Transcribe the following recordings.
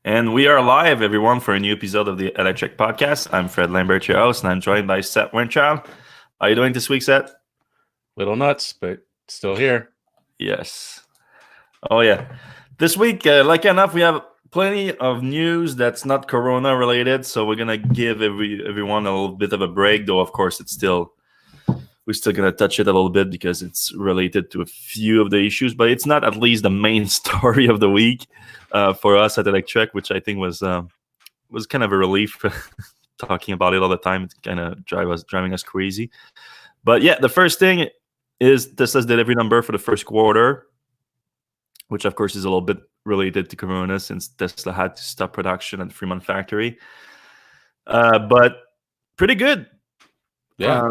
And we are live, everyone, for a new episode of the Electrek Podcast. I'm Fred Lambert, your host, and I'm joined by Seth Wernchild. How are you doing this week, Seth? Little nuts, but still here. Yes. Oh, yeah. This week, like enough, we have plenty of news that's not Corona-related, so we're going to give everyone a little bit of a break, though, of course, we're still going to touch it a little bit because it's related to a few of the issues, but it's not at least the main story of the week for us at Electrek, which I think was kind of a relief talking about it all the time. It's kind of driving us crazy. But yeah, the first thing is Tesla's delivery number for the first quarter, which of course is a little bit related to Corona since Tesla had to stop production at the Fremont factory. But pretty good. Yeah.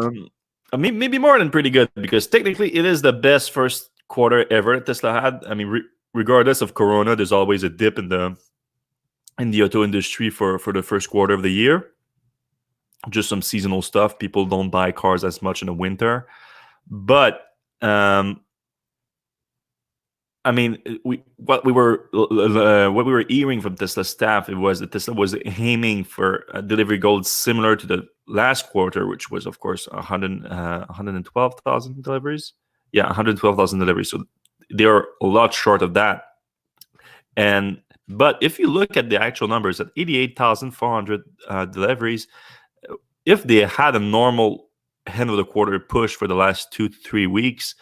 Maybe more than pretty good, because technically it is the best first quarter ever Tesla had. I mean, regardless of Corona, there's always a dip in the auto industry for the first quarter of the year. Just some seasonal stuff. People don't buy cars as much in the winter. But I mean, what we were hearing from Tesla staff, it was that Tesla was aiming for a delivery goal similar to the last quarter, which was, of course, 112,000 deliveries. Yeah, 112,000 deliveries. So they are a lot short of that. But if you look at the actual numbers, at 88,400 deliveries, if they had a normal end of the quarter push for the last 2 to 3 weeks,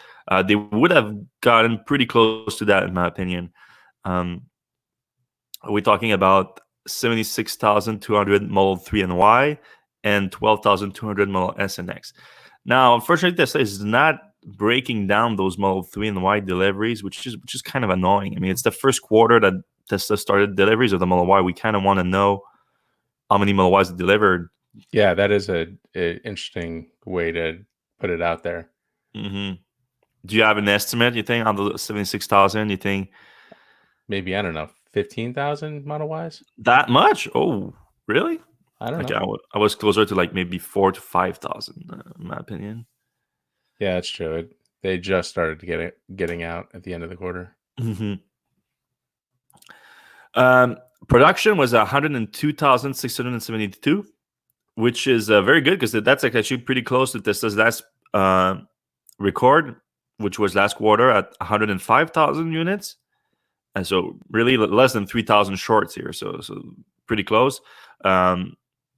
they would have gotten pretty close to that, in my opinion. We're talking about 76,200 Model 3 and Y and 12,200 Model S and X. Now, unfortunately, Tesla is not breaking down those Model 3 and Y deliveries, which is kind of annoying. I mean, it's the first quarter that Tesla started deliveries of the Model Y. We kind of want to know how many Model Ys it delivered. Yeah, that is a interesting way to put it out there. Mm-hmm. Do you have an estimate, you think, on the 76,000? You think maybe, I don't know, 15,000 Model Ys? That much? Oh, really? I don't know. I was closer to like maybe 4,000 to 5,000, in my opinion. Yeah, that's true. They just started getting out at the end of the quarter. Mm-hmm. Production was 102,672, which is very good, because that's actually pretty close to Tesla's last record, which was last quarter at 105,000 units. And so really less than 3,000 shorts here. So pretty close.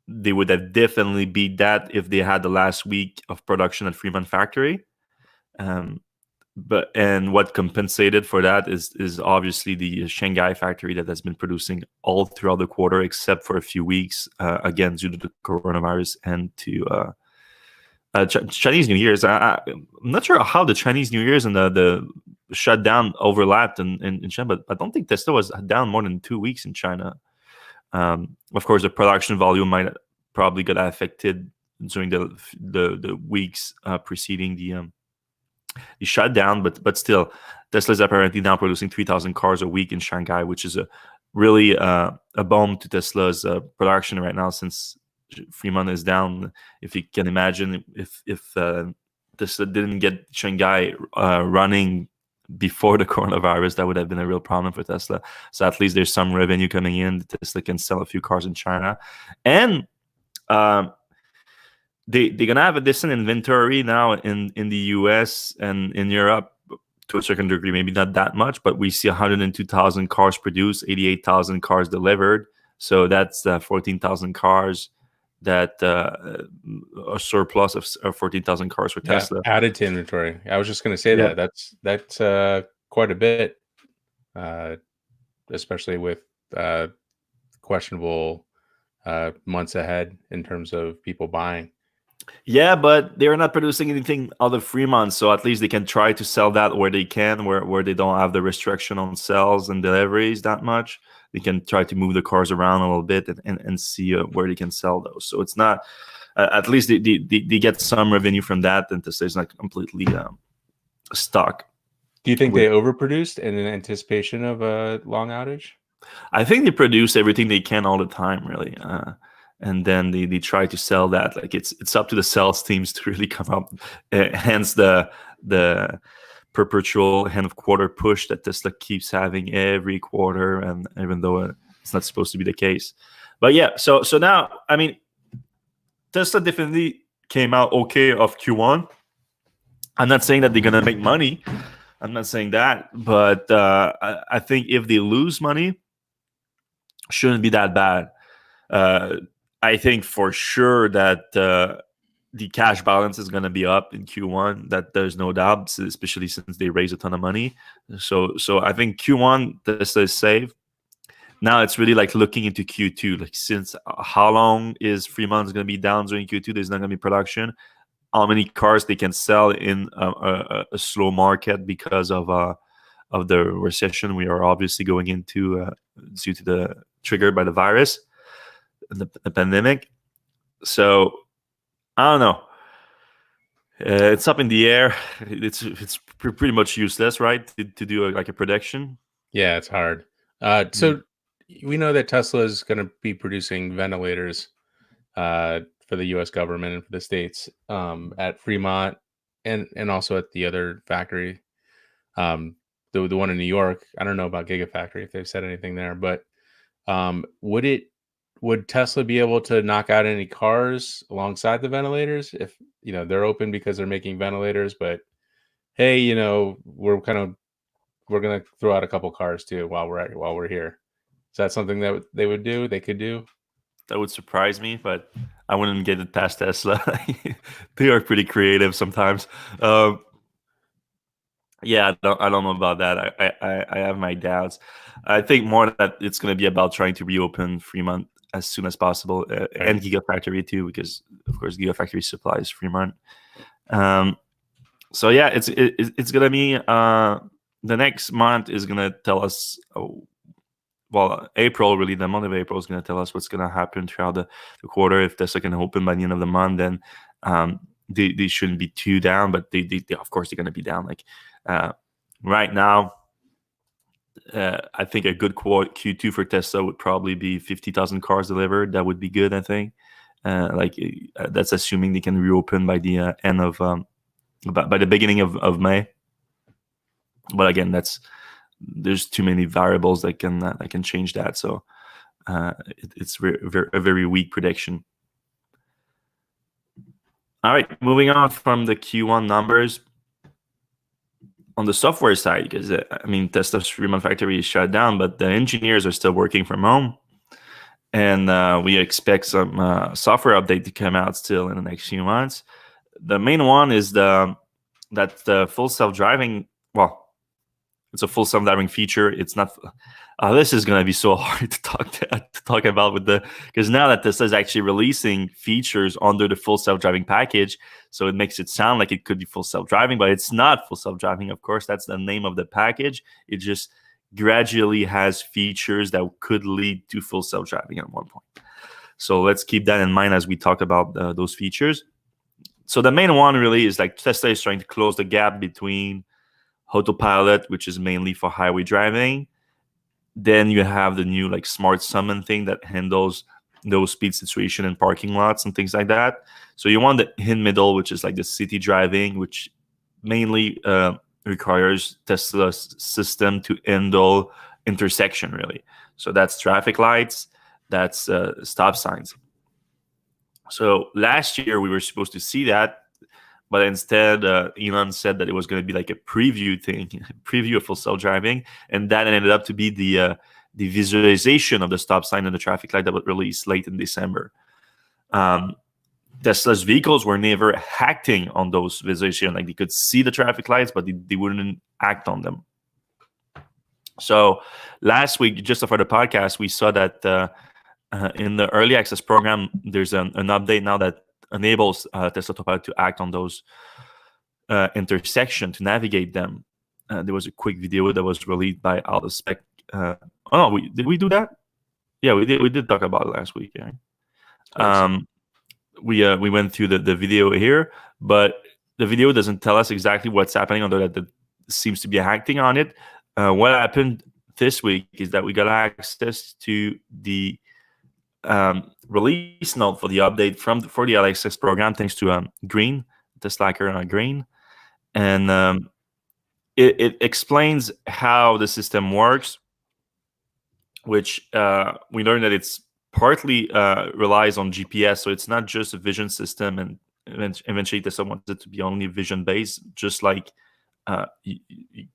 They would have definitely beat that if they had the last week of production at Fremont factory. But what compensated for that is obviously the Shanghai factory that has been producing all throughout the quarter, except for a few weeks, again, due to the coronavirus and to Chinese New Year's. I'm not sure how the Chinese New Year's and the shutdown overlapped in China, but I don't think Tesla was down more than 2 weeks in China. Of course, the production volume might probably got affected during the weeks preceding the shutdown, but still, Tesla's apparently now producing 3,000 cars a week in Shanghai, which is really a bomb to Tesla's production right now, since Fremont is down. If you can imagine, if Tesla didn't get Shanghai running before the coronavirus, that would have been a real problem for Tesla. So at least there's some revenue coming in. Tesla can sell a few cars in China, and they're gonna have a decent inventory now in the US and in Europe to a certain degree. Maybe not that much, but we see 102,000 cars produced, 88,000 cars delivered. So that's 14,000 cars that a surplus of 14,000 cars for Tesla added to inventory. I was just going to say that that's quite a bit, especially with questionable months ahead in terms of people buying. Yeah, but they're not producing anything out of Fremont, so at least they can try to sell that where they can, where they don't have the restriction on sales and deliveries that much. They can try to move the cars around a little bit and see where they can sell those. So it's not, at least they get some revenue from that, and Tesla's not completely stuck. Do you think they overproduced in anticipation of a long outage? I think they produce everything they can all the time, really. And then they try to sell that. Like it's up to the sales teams to really come up. Hence the perpetual end of quarter push that Tesla keeps having every quarter. And even though It's not supposed to be the case. But yeah, so now, I mean, Tesla definitely came out okay of Q1. I'm not saying that they're gonna make money. I'm not saying that, but I think if they lose money, shouldn't be that bad. I think for sure that the cash balance is going to be up in Q1. That there's no doubt, especially since they raised a ton of money. So I think Q1 Tesla is safe. Now it's really like looking into Q2. Like, since how long is Fremont going to be down during Q2? There's not going to be production. How many cars they can sell in a slow market because of the recession we are obviously going into due to the triggered by the virus, the pandemic. So I don't know. It's up in the air. It's pretty much useless, right? To do like a prediction. Yeah, it's hard. So we know that Tesla is going to be producing ventilators for the U.S. government and for the states at Fremont and also at the other factory, the one in New York. I don't know about Gigafactory if they've said anything there, but would Tesla be able to knock out any cars alongside the ventilators if they're open because they're making ventilators, but hey, we're going to throw out a couple cars too while we're here. Is that something that they would do? They could do? That would surprise me, but I wouldn't get it past Tesla. They are pretty creative sometimes. Yeah, I don't know about that. I have my doubts. I think more that it's going to be about trying to reopen Fremont as soon as possible, and Gigafactory too, because of course Gigafactory supplies Fremont. So yeah, it's going to be the next month is going to tell us. Well, April, really, the month of April is going to tell us what's going to happen throughout the quarter. If Tesla can open by the end of the month, then they shouldn't be too down, but they of course they're going to be down. Like right now, I think a good Q2 for Tesla would probably be 50,000 cars delivered. That would be good, I think. That's assuming they can reopen by the end of by the beginning of May. But again, there's too many variables that can change that. So it's a very weak prediction. All right, moving on from the Q1 numbers. On the software side, because Tesla's Fremont factory is shut down, but the engineers are still working from home, and we expect some software update to come out still in the next few months. The main one is the full self-driving. Well, it's a full self-driving feature. It's not. This is going to be so hard to talk about because now that Tesla is actually releasing features under the full self-driving package, so it makes it sound like it could be full self-driving, but it's not full self-driving. Of course, that's the name of the package. It just gradually has features that could lead to full self-driving at one point. So let's keep that in mind as we talk about those features. So the main one really is like Tesla is trying to close the gap between Autopilot, which is mainly for highway driving. Then you have the new smart summon thing that handles those speed situation in parking lots and things like that. So you want the in middle, which is like the city driving, which mainly requires Tesla's system to handle intersection, really. So that's traffic lights, that's stop signs. So last year we were supposed to see that, but instead, Elon said that it was going to be like a preview thing, preview of full self-driving, and that ended up to be the visualization of the stop sign and the traffic light that was released late in December. Tesla's vehicles were never acting on those visualizations. Like, they could see the traffic lights, but they wouldn't act on them. So last week, just before the podcast, we saw that in the early access program, there's an update now that enables Tesla Autopilot to act on those intersections, to navigate them. There was a quick video that was released by Autospec. Did we do that? Yeah, we did. We did talk about it last week. Yeah. We went through the video here, but the video doesn't tell us exactly what's happening, although that seems to be acting on it. What happened this week is that we got access to the release note for the update for the LXS program, thanks to Green, Tesla hacker Green, and it explains how the system works. which we learned that it's partly relies on GPS, so it's not just a vision system, and eventually Tesla wants it to be only vision based, just like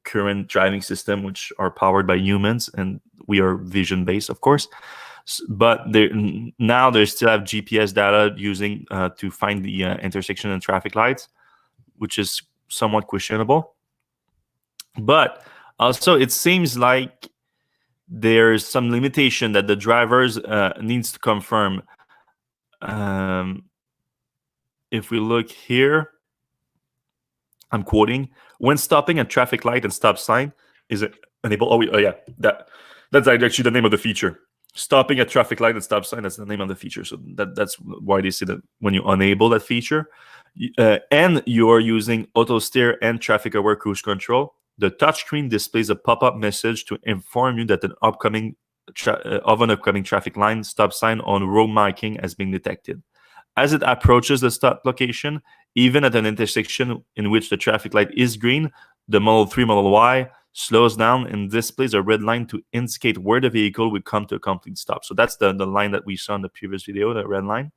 current driving system, which are powered by humans, and we are vision based, of course. But now they still have GPS data using to find the intersection and traffic lights, which is somewhat questionable. But also, it seems like there's some limitation that the drivers needs to confirm. If we look here, I'm quoting: when stopping at traffic light and stop sign is enable. Oh yeah, that's actually the name of the feature. Stopping at traffic light and stop sign, that's the name of the feature. So that's why they say that when you enable that feature, and you are using auto steer and traffic aware cruise control, the touchscreen displays a pop-up message to inform you that an upcoming traffic line stop sign on road marking has been detected. As it approaches the stop location, even at an intersection in which the traffic light is green, the Model 3 Model Y slows down and displays a red line to indicate where the vehicle would come to a complete stop. So that's the line that we saw in the previous video, the red line.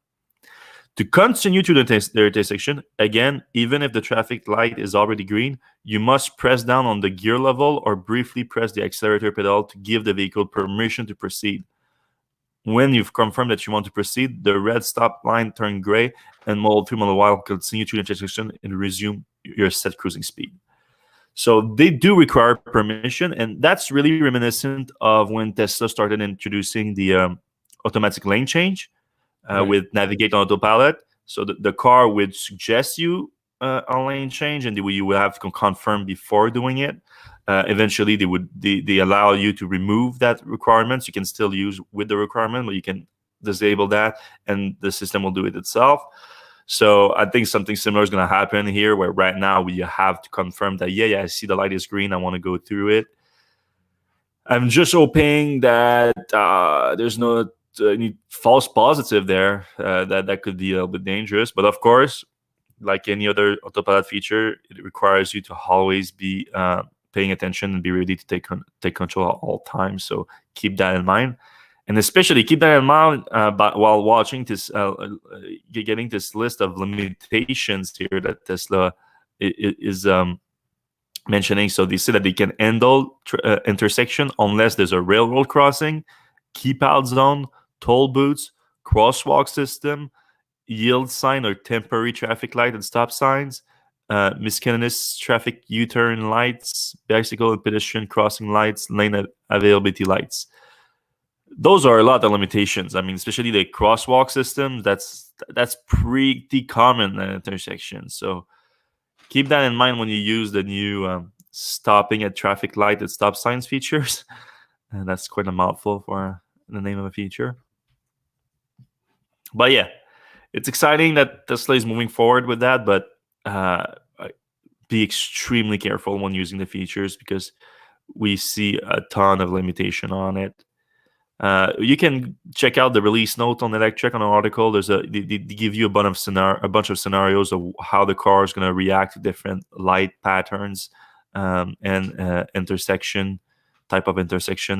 To continue to the intersection, again, even if the traffic light is already green, you must press down on the gear level or briefly press the accelerator pedal to give the vehicle permission to proceed. When you've confirmed that you want to proceed, the red stop line turns gray, and Model 3 Model Y will continue to the intersection and resume your set cruising speed. So they do require permission, and that's really reminiscent of when Tesla started introducing the automatic lane change with Navigate on Autopilot. So the car would suggest you a lane change, and you will have to confirm before doing it. Eventually, they allow you to remove that requirement. So you can still use with the requirement, but you can disable that, and the system will do it itself. So I think something similar is going to happen here, where right now we have to confirm that, I see the light is green, I want to go through it. I'm just hoping that there's no any false positive there. That could be a little bit dangerous. But of course, like any other autopilot feature, it requires you to always be paying attention and be ready to take control at all times. So keep that in mind. And especially keep that in mind while watching this, getting this list of limitations here that Tesla is mentioning. So they say that they can handle intersection unless there's a railroad crossing, keep out zone, toll booths, crosswalk system, yield sign or temporary traffic light and stop signs, miscellaneous traffic U-turn lights, bicycle and pedestrian crossing lights, lane availability lights. Those are a lot of limitations. I mean, especially the crosswalk system, that's pretty common at intersections. So keep that in mind when you use the new stopping at traffic light and stop signs features. And that's quite a mouthful for the name of a feature. But yeah, it's exciting that Tesla is moving forward with that, but be extremely careful when using the features because we see a ton of limitation on it. You can check out the release note on Electrek on an article. They give you a bunch of scenarios of how the car is going to react to different light patterns and intersection type of intersection.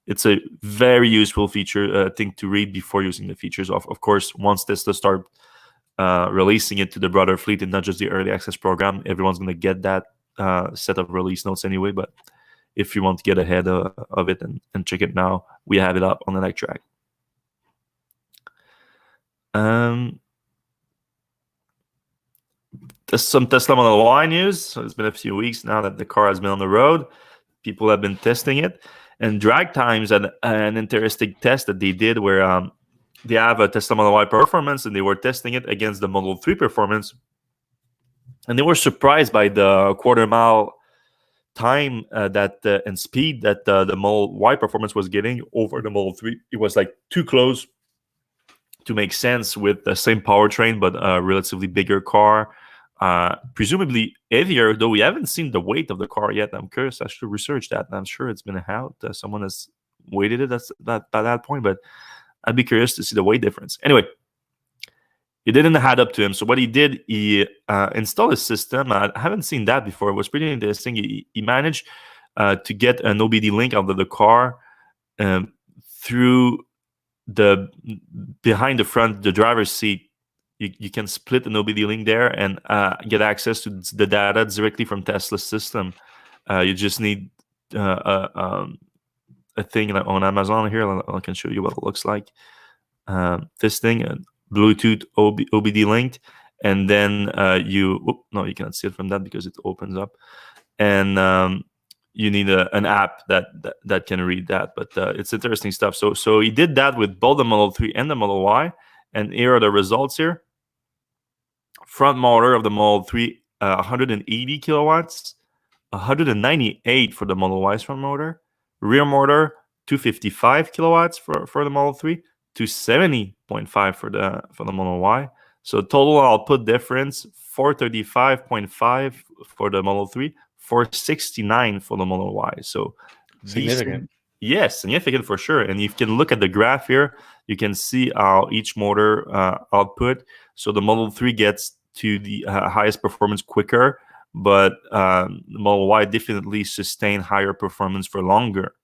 It's a very useful feature thing to read before using the features. Of course, once Tesla start releasing it to the broader fleet and not just the early access program, everyone's going to get that set of release notes anyway. But if you want to get ahead of it and check it now, we have it up on Electrek. There's some Tesla Model Y news. So it's been a few weeks now that the car has been on the road. People have been testing it. And drag times had an interesting test that they did where they have a Tesla Model Y performance and they were testing it against the Model 3 performance. And they were surprised by the quarter mile time and speed that the Model Y performance was getting over the Model 3. It was like too close to make sense with the same powertrain, but a relatively bigger car. Presumably heavier, though we haven't seen the weight of the car yet. I'm curious. I should research that. I'm sure it's been out. Someone has weighted it by that point, but I'd be curious to see the weight difference. Anyway, it didn't add up to him. So what he did, he installed a system. I haven't seen that before. It was pretty interesting. He managed to get an OBD link out of the car through the behind the driver's seat. You can split an OBD link there and get access to the data directly from Tesla's system. You just need a thing on Amazon here. I can show you what it looks like. This thing, Bluetooth OBD linked, and then you cannot see it from that because it opens up, and you need an app that can read that. But it's interesting stuff. So he did that with both the Model 3 and the Model Y, and here are the results here. Front motor of the Model 3, 180 kilowatts, 198 for the Model Y's front motor. Rear motor, 255 kilowatts for the Model 3, 270.5 for the Model Y. So total output difference, 435.5 for the Model 3, 469 for the Model Y. So significant. Yes, significant for sure. And you can look at the graph here. You can see how each motor output. So the Model 3 gets to the highest performance quicker, but the Model Y definitely sustain higher performance for longer.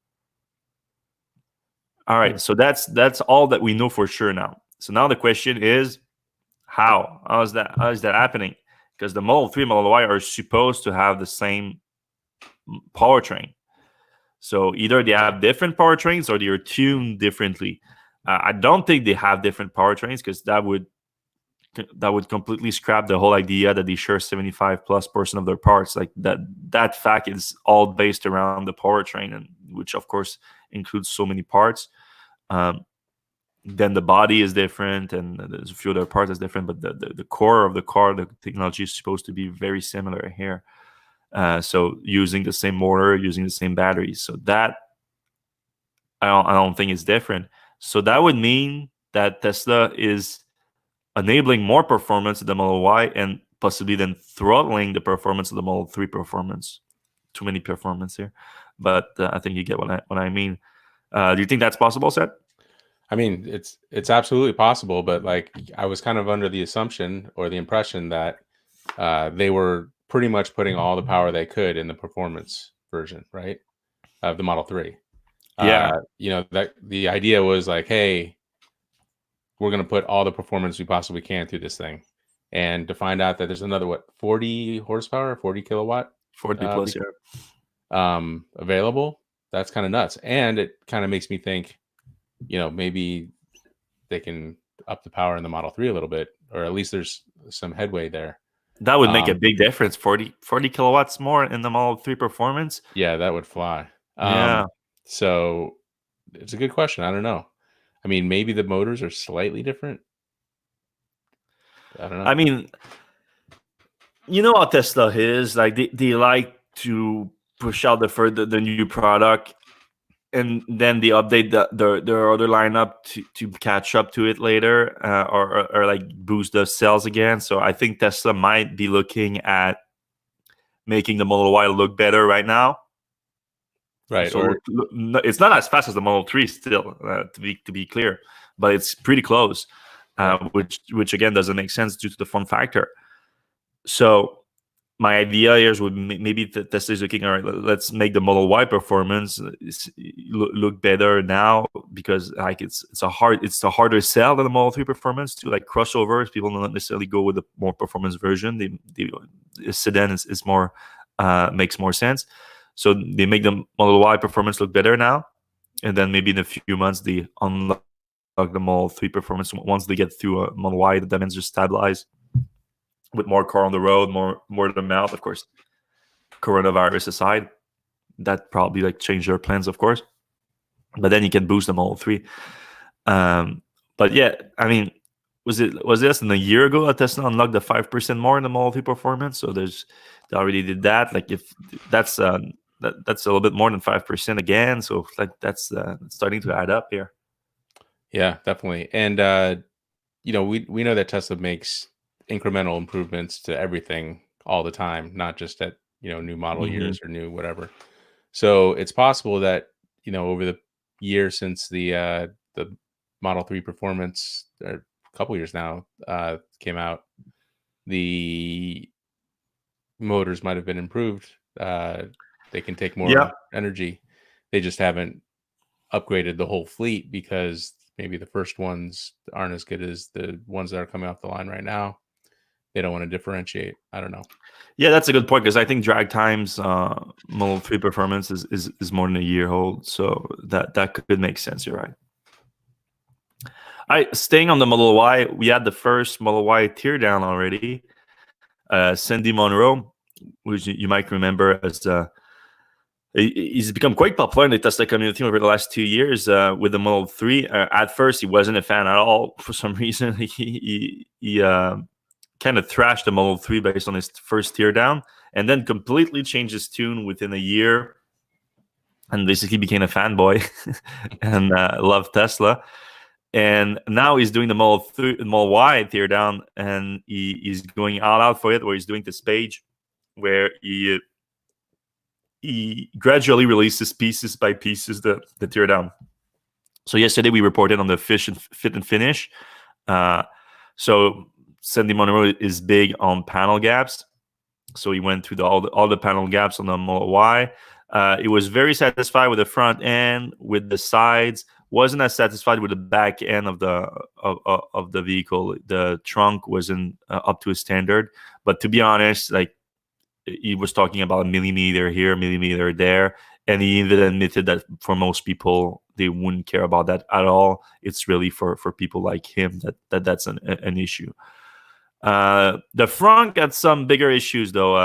All right, so that's all that we know for sure now. So now the question is, how is that happening? Because the Model 3 and Model Y are supposed to have the same powertrain. So either they have different powertrains or they are tuned differently. I don't think they have different powertrains, because that would completely scrap the whole idea that they share 75+% of their parts. Like that fact is all based around the powertrain, and which of course includes so many parts. Then the body is different, and there's a few other parts that's different, but the core of the car, the technology is supposed to be very similar here. So using the same motor, using the same batteries. So that I don't think is different. So that would mean that Tesla is enabling more performance of the Model Y and possibly then throttling the performance of the Model 3 performance. Too many performance here, but I think you get what I mean. Do you think that's possible, Seth? I mean, it's absolutely possible, but like I was kind of under the assumption or the impression that they were pretty much putting all the power they could in the performance version, right, of the Model 3. Yeah. That the idea was like, hey, we're going to put all the performance we possibly can through this thing, and to find out that there's another 40 horsepower, 40 kilowatt, 40 plus, available. That's kind of nuts, and it kind of makes me think, maybe they can up the power in the Model 3 a little bit, or at least there's some headway there. That would make a big difference. 40 kilowatts more in the Model 3 performance. Yeah, that would fly. Yeah. So it's a good question. I don't know. I mean, maybe the motors are slightly different. I don't know. I mean, you know how Tesla is. Like they like to push out the new product, and then they update their other lineup to catch up to it later, or like boost the sales again. So I think Tesla might be looking at making the Model Y look better right now. Right. So it's not as fast as the Model 3 still, to be clear, but it's pretty close, which again doesn't make sense due to the form factor. So my idea here is maybe Tesla is looking, all right, let's make the Model Y performance look better now, because like it's a harder sell than the Model 3 performance to like crossovers. People don't necessarily go with the more performance version. The sedan is more makes more sense. So they make the Model Y performance look better now, and then maybe in a few months they unlock the Model 3 performance. Once they get through a Model Y, the dimensions stabilize with more car on the road, more to the mouth, of course. Coronavirus aside, that probably like changed their plans, of course. But then you can boost the Model 3. But yeah, I mean, was it less than a year ago that Tesla unlocked the 5% more in the Model 3 performance? So they already did that. Like if that's that's a little bit more than 5% again. So like that's starting to add up here. Yeah, definitely. And we know that Tesla makes incremental improvements to everything all the time, not just at new model years or new whatever. So it's possible that over the year since the Model 3 performance, a couple years now, came out, the motors might have been improved. They can take more energy. They just haven't upgraded the whole fleet because maybe the first ones aren't as good as the ones that are coming off the line right now. They don't want to differentiate. I don't know. Yeah, that's a good point, because I think drag times Model 3 performance is more than a year old, so that could make sense. You're right. Staying on the Model Y, we had the first Model Y teardown already. Sandy Monroe, which you might remember as he's become quite popular in the Tesla community over the last 2 years with the Model 3. At first, he wasn't a fan at all. For some reason, he kind of thrashed the Model 3 based on his first teardown, and then completely changed his tune within a year, and basically became a fanboy and loved Tesla. And now he's doing the Model Y teardown, and he's going all out for it, where he's doing this page where he gradually releases pieces by pieces the teardown. So yesterday we reported on the fit and finish. So Sandy Monroe is big on panel gaps. So he went through all the panel gaps on the Model Y. He was very satisfied with the front end, with the sides. Wasn't as satisfied with the back end of the vehicle. The trunk wasn't up to his standard. But to be honest, like, he was talking about a millimeter here, millimeter there, and he even admitted that for most people, they wouldn't care about that at all. It's really for people like him that's an issue. The front got some bigger issues though.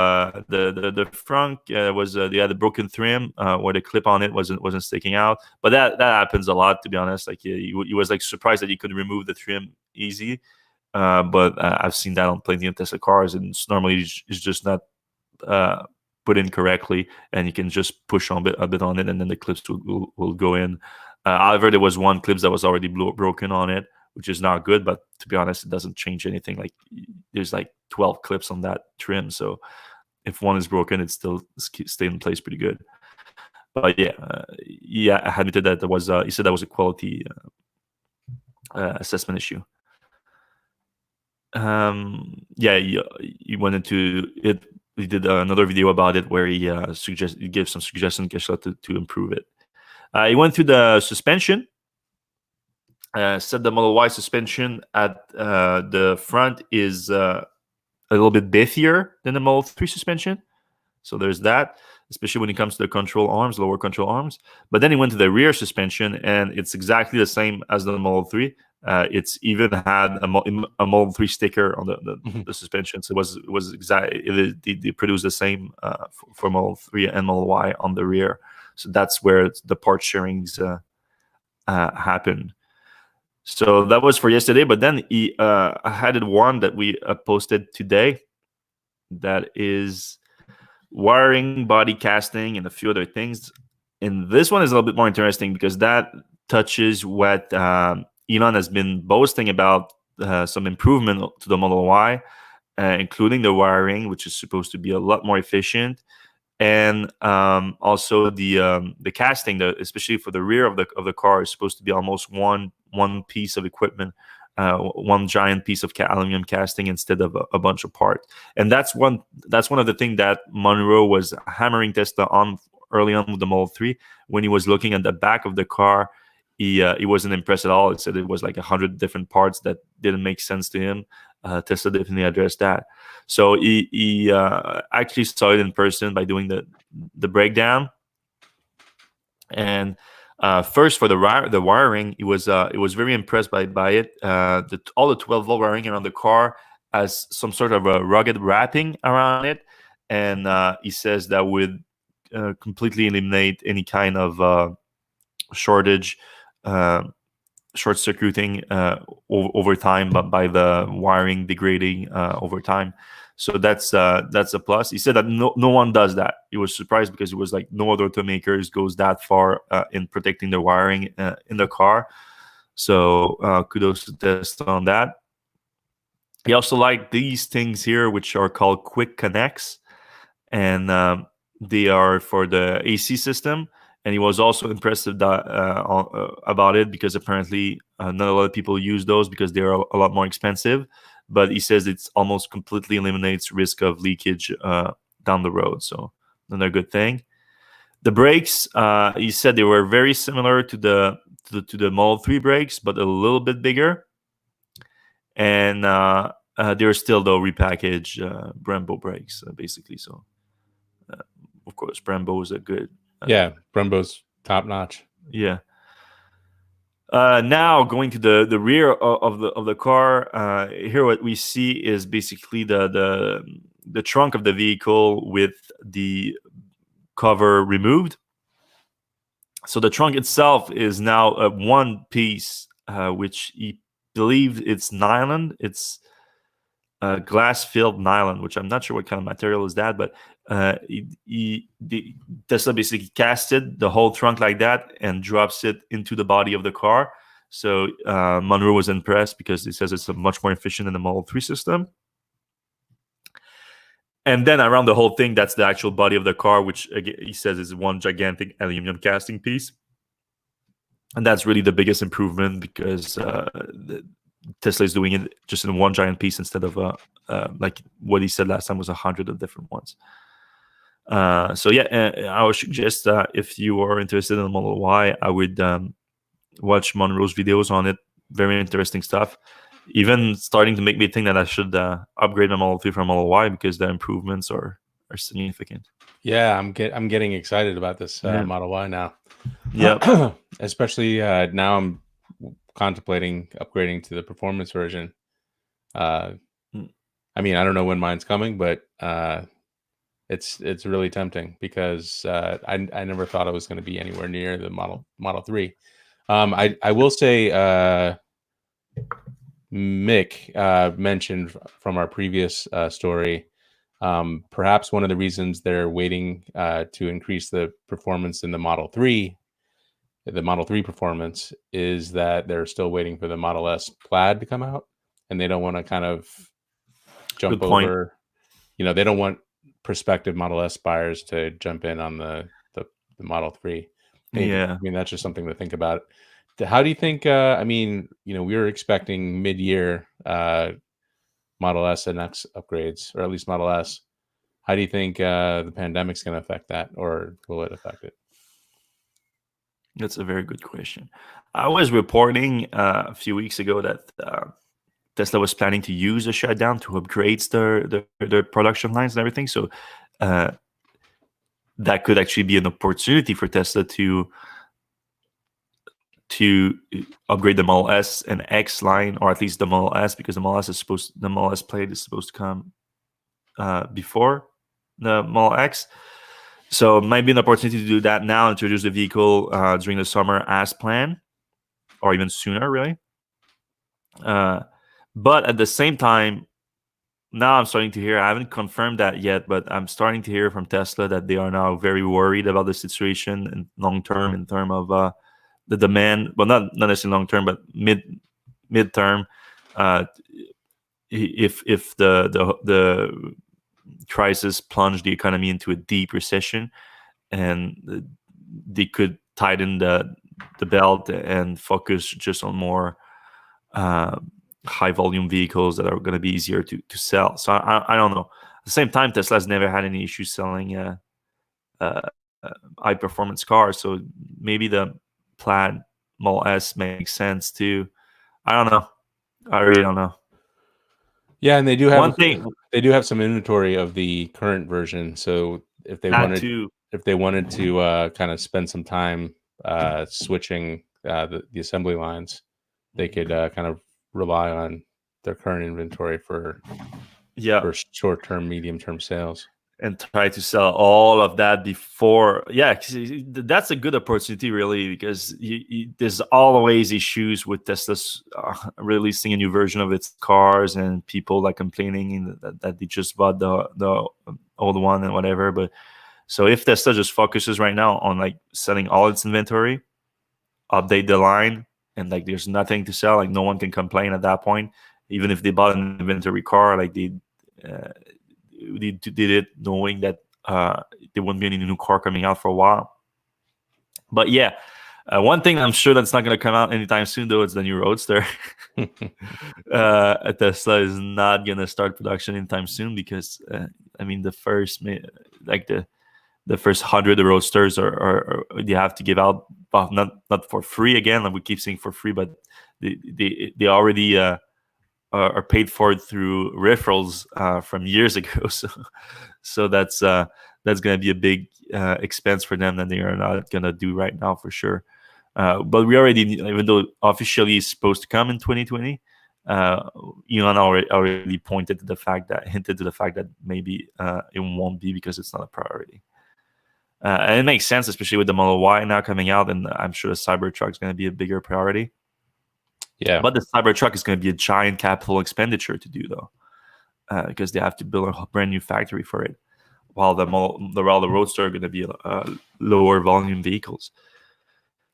The front was they had a broken trim where the clip on it wasn't sticking out, but that happens a lot, to be honest. Like he was like surprised that he could remove the trim easy, but I've seen that on plenty of Tesla cars, and it's normally it's just not put in correctly, and you can just push a bit on it, and then the clips will go in. However, there was one clip that was already broken on it, which is not good, but to be honest, it doesn't change anything. Like, there's like 12 clips on that trim, so if one is broken, it still stay in place pretty good. But yeah, I admitted that there was he said that was a quality assessment issue. He went into it. He did another video about it where he gave some suggestions to improve it. He went through the suspension. Said the Model Y suspension at the front is a little bit bithier than the Model 3 suspension. So there's that, especially when it comes to the control arms, lower control arms. But then he went to the rear suspension, and it's exactly the same as the Model 3. It's even had a Model 3 sticker on the suspension. So it was exactly, they produced the same for Model 3 and Model Y on the rear. So that's where the part sharings happen. So that was for yesterday, but then he added one that we posted today, that is wiring, body casting, and a few other things. And this one is a little bit more interesting because that touches what Elon has been boasting about, some improvement to the Model Y, including the wiring, which is supposed to be a lot more efficient, and also the casting, especially for the rear of the car, is supposed to be almost one piece of equipment, one giant piece of aluminum casting instead of a bunch of parts. And that's one of the things that Monroe was hammering Tesla on early on with the Model 3. When he was looking at the back of the car, he wasn't impressed at all. It said it was like 100 different parts that didn't make sense to him. Tesla definitely addressed that. So he actually saw it in person by doing the breakdown. And first, for the wiring, it was very impressed by it. All the 12-volt wiring around the car has some sort of a rugged wrapping around it, and he says that would completely eliminate any kind of short-circuiting over time, but by the wiring degrading over time. So that's a plus. He said that no one does that. He was surprised because it was like no other automakers goes that far in protecting the wiring in the car. So kudos to Tesla on that. He also liked these things here, which are called quick connects, and they are for the AC system. And he was also impressed about it because apparently not a lot of people use those because they're a lot more expensive. But he says it's almost completely eliminates risk of leakage down the road. So another good thing. The brakes, he said they were very similar to the Model 3 brakes, but a little bit bigger. And they were still though repackaged Brembo brakes, basically. So, of course, Brembo is a good. Brembo's top notch. Yeah. Now going to the rear of the car, here what we see is basically the trunk of the vehicle with the cover removed. So the trunk itself is now one piece, which he believed it's nylon. It's glass-filled nylon, which I'm not sure what kind of material is that, but Tesla basically casted the whole trunk like that and drops it into the body of the car. So Monroe was impressed because he says it's much more efficient than the Model 3 system. And then around the whole thing, that's the actual body of the car, which again, he says is one gigantic aluminum casting piece. And that's really the biggest improvement because Tesla is doing it just in one giant piece instead of like what he said last time was 100 of different ones. So yeah, I would suggest if you are interested in the Model Y, I would watch Monroe's videos on it. Very interesting stuff. Even starting to make me think that I should upgrade my Model 3 from Model Y because the improvements are significant. Yeah, I'm getting excited about this Model Y now. Yeah, especially now I'm contemplating upgrading to the performance version. I mean, I don't know when mine's coming, but it's really tempting because I never thought I was going to be anywhere near the Model 3. I will say Mick mentioned from our previous story, perhaps one of the reasons they're waiting to increase the performance in the Model 3 performance is that they're still waiting for the Model S Plaid to come out, and they don't want to kind of jump over. They don't want prospective Model S buyers to jump in on the Model 3. Yeah. I mean, that's just something to think about. How do you think, I mean, we were expecting mid-year Model S and X upgrades, or at least Model S. How do you think the pandemic's going to affect that, or will it affect it? That's a very good question. I was reporting a few weeks ago that Tesla was planning to use a shutdown to upgrade their production lines and everything. So that could actually be an opportunity for Tesla to upgrade the Model S and X line, or at least the Model S, because the Model S Plaid is supposed to come before the Model X. So it might be an opportunity to do that now, introduce the vehicle during the summer as planned, or even sooner, really. But at the same time, now I'm starting to hear, I haven't confirmed that yet, but I'm starting to hear from Tesla that they are now very worried about the situation in long term, in terms of the demand, well, not necessarily long term, but mid-term. If the crisis plunged the economy into a deep recession, and they could tighten the belt and focus just on more high volume vehicles that are going to be easier to sell. So I don't know. At the same time, Tesla's never had any issues selling high performance cars, so maybe the Plaid Model S makes sense too. I don't know. I really don't know. Yeah, and they do have some inventory of the current version. So if they wanted to kind of spend some time switching the assembly lines, they could kind of rely on their current inventory for short-term, medium-term sales. And try to sell all of that before. Yeah, that's a good opportunity, really, because there's always issues with Tesla's releasing a new version of its cars, and people like complaining that they just bought the old one and whatever. But so if Tesla just focuses right now on like selling all its inventory, update the line, and like there's nothing to sell, like no one can complain at that point, even if they bought an inventory car, like they did it knowing that there wouldn't be any new car coming out for a while. But yeah, one thing I'm sure that's not going to come out anytime soon, though, is the new Roadster. Tesla is not going to start production anytime soon because, I mean, the the first 100 roadsters are they have to give out, well, not for free again, like we keep saying for free, but they already are paid for through referrals from years ago. So that's going to be a big expense for them that they are not going to do right now for sure. But we already, even though officially it's supposed to come in 2020, Elon already hinted to the fact that maybe it won't be because it's not a priority. And it makes sense, especially with the Model Y now coming out, and I'm sure the Cybertruck is going to be a bigger priority. Yeah. But the Cybertruck is going to be a giant capital expenditure to do, though, because they have to build a brand new factory for it, while the Roadster are going to be lower volume vehicles.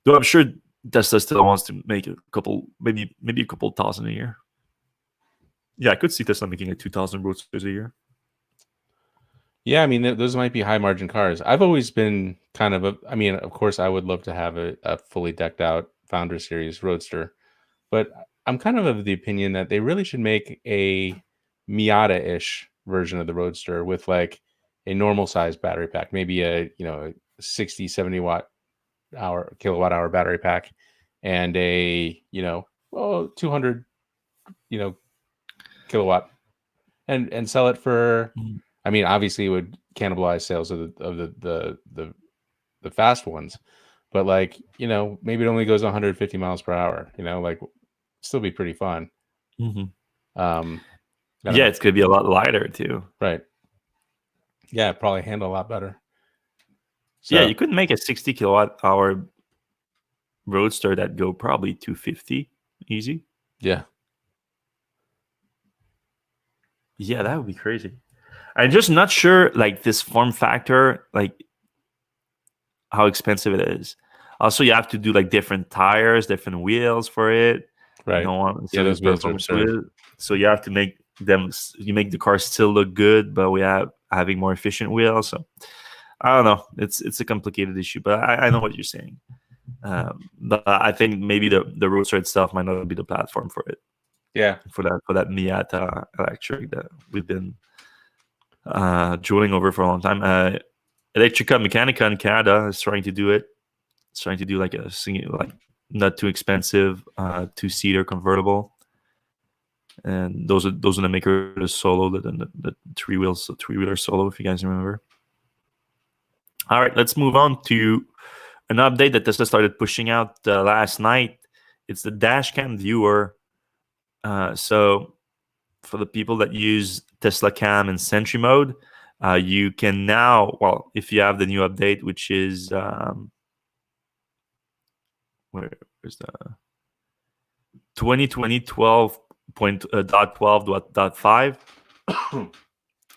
Though I'm sure Tesla still wants to make a couple, maybe a couple thousand a year. Yeah, I could see Tesla making like 2,000 Roadsters a year. Yeah, I mean, those might be high margin cars. I've always been kind of I mean, of course, I would love to have a fully decked out Founder Series Roadster, but I'm kind of the opinion that they really should make a Miata-ish version of the Roadster with like a normal size battery pack, maybe a 60, 70 kilowatt hour battery pack, and a 200 kilowatt, and sell it for. I mean, obviously, it would cannibalize sales of the fast ones, but like maybe it only goes 150 miles per hour. Like still be pretty fun. Yeah, it's gonna be a lot lighter too. Right. Yeah, probably handle a lot better. So, yeah, you could make a 60 kilowatt hour Roadster that go probably 250 easy. Yeah. Yeah, that would be crazy. I'm just not sure, like, this form factor, like, how expensive it is. Also, you have to do like different tires, different wheels for it. Right. Those wheels are absurd. So you have to make the car still look good, but we have having more efficient wheels. So I don't know. It's a complicated issue, but I know what you're saying. But I think maybe the Roadster itself might not be the platform for it. Yeah. For that Miata electric that we've been drooling over for a long time. Electrica Mechanica in Canada is trying to do it. It's trying to do like a not too expensive 2-seater convertible, and those are the maker the Solo, the three-wheeler Solo, if you guys remember. All right, let's move on to an update that Tesla started pushing out last night. It's the Dashcam Viewer. So for the people that use TeslaCam and Sentry Mode, you can now, well, if you have the new update, which is where's the 2020 12.12.5.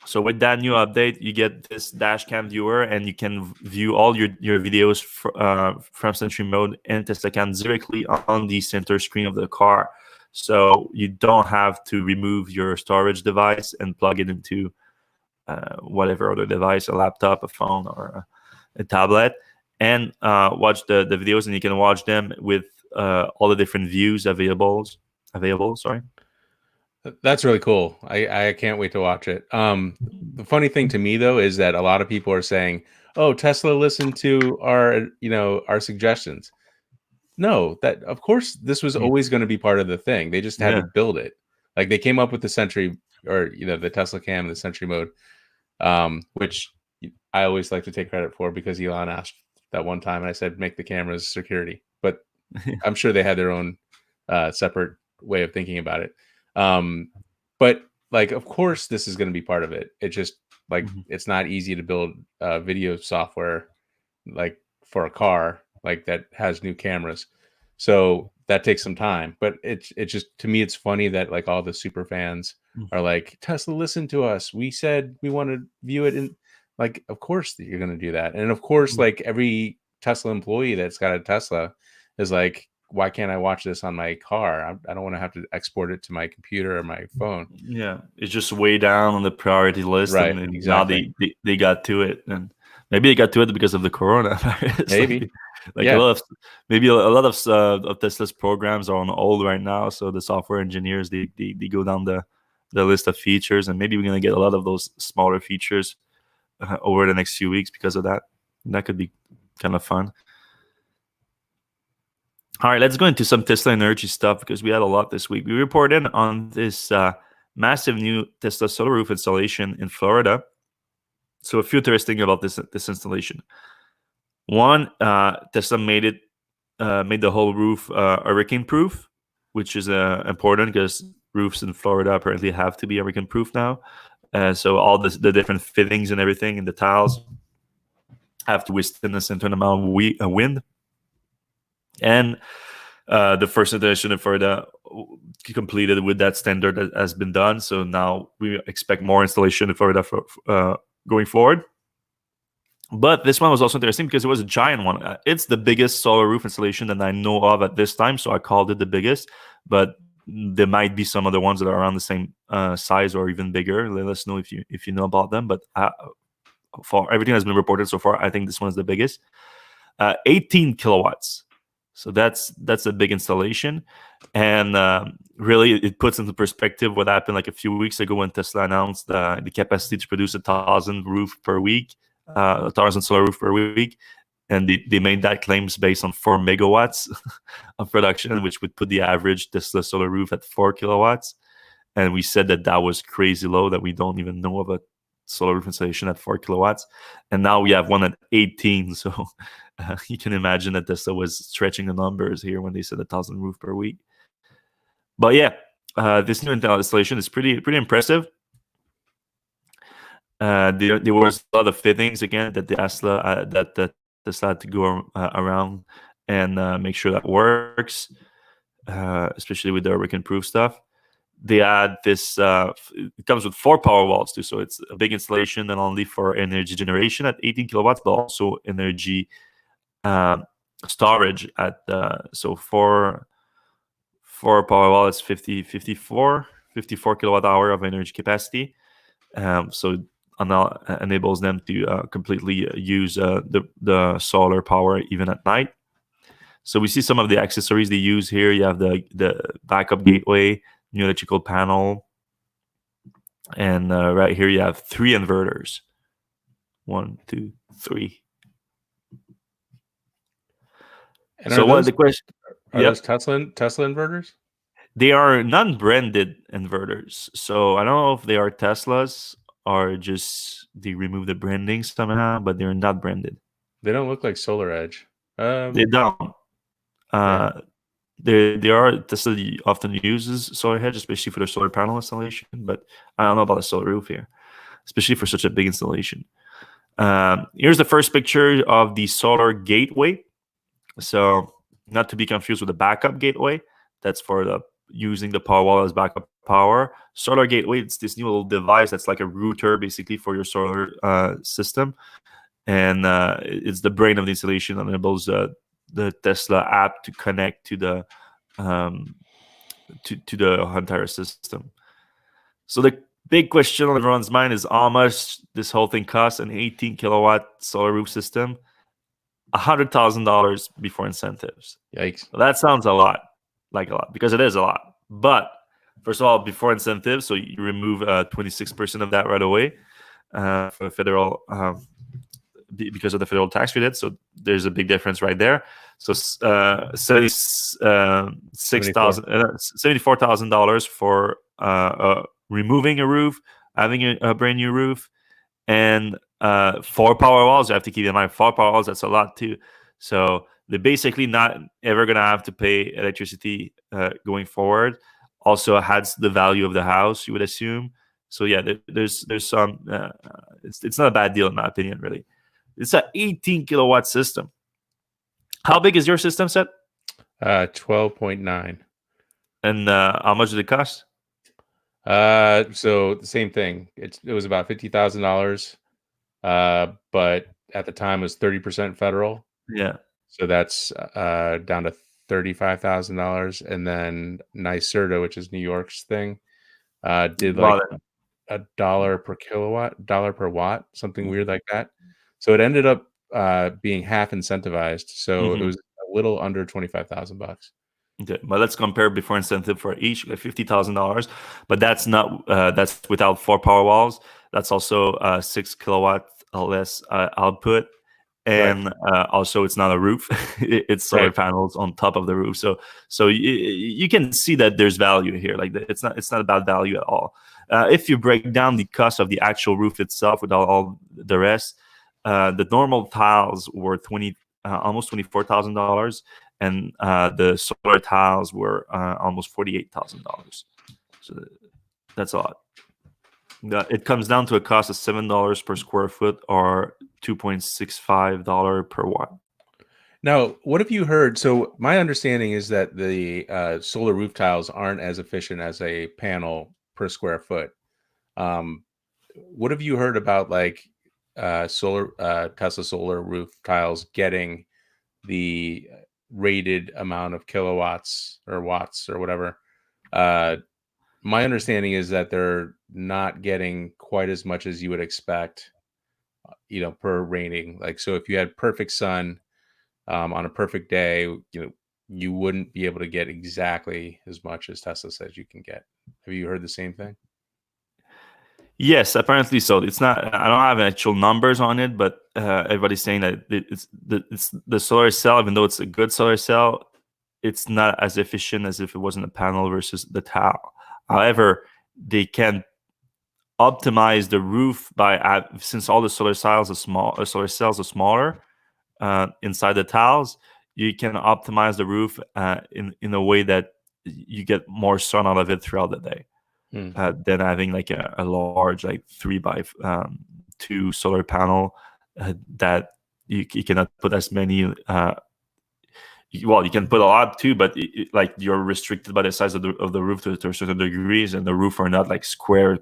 So with that new update, you get this Dashcam Viewer, and you can view all your videos from Sentry Mode and TeslaCam directly on the center screen of the car. So you don't have to remove your storage device and plug it into whatever other device, a laptop, a phone, or a tablet, and watch the videos, and you can watch them with all the different views available. Sorry. That's really cool. I can't wait to watch it. The funny thing to me though is that a lot of people are saying, "Oh, Tesla listened to our suggestions." No, that of course this was always going to be part of the thing. They just had to build it. Like they came up with the Sentry, or the TeslaCam and the Sentry Mode, which I always like to take credit for, because Elon asked that one time and I said, make the cameras security. But I'm sure they had their own separate way of thinking about it. But like, of course, this is going to be part of it. It just like it's not easy to build video software like for a car like that has new cameras. So that takes some time. But it's just, to me, it's funny that like all the super fans are like, Tesla, listen to us. We said we want to view it in. Like, of course that you're going to do that. And of course, like every Tesla employee that's got a Tesla is like, why can't I watch this on my car? I don't want to have to export it to my computer or my phone. Yeah, it's just way down on the priority list. Right, and exactly. Now they got to it, and maybe they got to it because of the coronavirus. Maybe. like a lot of Tesla's programs are on hold right now. So the software engineers they go down the list of features, and maybe we're gonna get a lot of those smaller features over the next few weeks because of that. That could be kind of fun. All right, let's go into some Tesla energy stuff because we had a lot this week. We reported on this massive new Tesla solar roof installation in Florida. So a few interesting about this installation. One, Tesla made the whole roof hurricane proof, which is important because roofs in Florida apparently have to be hurricane proof now. So all the different fittings and everything and the tiles have to withstand a certain amount of wind. And the first installation in Florida completed with that standard that has been done. So now we expect more installation in Florida for going forward. But this one was also interesting because it was a giant one. It's the biggest solar roof installation that I know of at this time, so I called it the biggest. But there might be some other ones that are around the same size or even bigger. Let us know if you know about them. But for everything that's been reported so far, I think this one is the biggest. 18 kilowatts. So that's a big installation, and really it puts into perspective what happened like a few weeks ago when Tesla announced the capacity to produce 1,000 roof per week, 1,000 solar roof per week, and they made that claims based on 4 megawatts of production, which would put the average Tesla solar roof at 4 kilowatts. And we said that was crazy low, that we don't even know of a solar roof installation at 4 kilowatts, and now we have one at 18. So you can imagine that Tesla was stretching the numbers here when they said 1,000 roof per week. But yeah, this new installation is pretty impressive. There was a lot of fittings again that Tesla had to go around and make sure that works, especially with the hurricane proof stuff. They add this, it comes with 4 power walls too. So it's a big installation, not only for energy generation at 18 kilowatts, but also energy storage at, so 4 power walls, 54 kilowatt hour of energy capacity. So enables them to completely use the solar power even at night. So we see some of the accessories they use here. You have the backup gateway, new electrical panel, and right here you have 3 inverters. 1, 2, 3. And so one of the questions, are those Tesla inverters? They are non-branded inverters. So I don't know if they are Teslas or just they remove the branding somehow, but they're not branded. They don't look like Solar Edge. They don't. They are, Tesla often uses Solar Edge, especially for their solar panel installation, but I don't know about a solar roof here, especially for such a big installation. Here's the first picture of the solar gateway. So not to be confused with the backup gateway. That's for using the power wall as backup power. Solar gateway, it's this new little device that's like a router basically for your solar system. And it's the brain of the installation that enables the Tesla app to connect to the entire system. So the big question on everyone's mind is how much this whole thing costs. An 18 kilowatt solar roof system, $100,000 before incentives. Yikes! Well, that sounds a lot, because it is a lot. But first of all, before incentives, so you remove 26% of that right away for federal. Because of the federal tax credit, so there's a big difference right there. So $74,000 for removing a roof, having a brand new roof, and 4 power walls. You have to keep in mind 4 power walls. That's a lot too. So they're basically not ever gonna have to pay electricity going forward. Also adds the value of the house, you would assume. So yeah, there's some. It's not a bad deal in my opinion, really. It's an 18 kilowatt system. How big is your system, Seth? 12.9. And how much did it cost? So the same thing. It was about $50,000, but at the time it was 30% federal. Yeah. So that's down to $35,000. And then NYSERDA, which is New York's thing, did like $1 per kilowatt, $1 per watt, something weird like that. So it ended up being half incentivized. So it was a little under $25,000. Okay, but let's compare before incentive for each, like $50,000. But that's not that's without 4 power walls. That's also 6 kilowatt less output, and also it's not a roof. It's solar Right. panels on top of the roof. So you can see that there's value here. Like it's not about value at all. If you break down the cost of the actual roof itself without all the rest, the normal tiles were almost $24,000, and the solar tiles were almost $48,000. So that's a lot. It comes down to a cost of $7 per square foot, or $2.65 per watt. Now, what have you heard? So my understanding is that the solar roof tiles aren't as efficient as a panel per square foot. What have you heard about like Tesla solar roof tiles getting the rated amount of kilowatts or watts or whatever? My understanding is that they're not getting quite as much as you would expect, per rating. Like, so if you had perfect sun on a perfect day, you wouldn't be able to get exactly as much as Tesla says you can get. Have you heard the same thing? Yes, apparently so. It's not. I don't have actual numbers on it, but everybody's saying that it's the solar cell. Even though it's a good solar cell, it's not as efficient as if it wasn't a panel versus the tile. However, they can optimize the roof by since all the solar cells are smaller inside the tiles. You can optimize the roof in a way that you get more sun out of it throughout the day. Than having like a large like 3x2 solar panel that you cannot put as many. You can put a lot too, but like you're restricted by the size of the roof to a certain degrees, and the roof are not like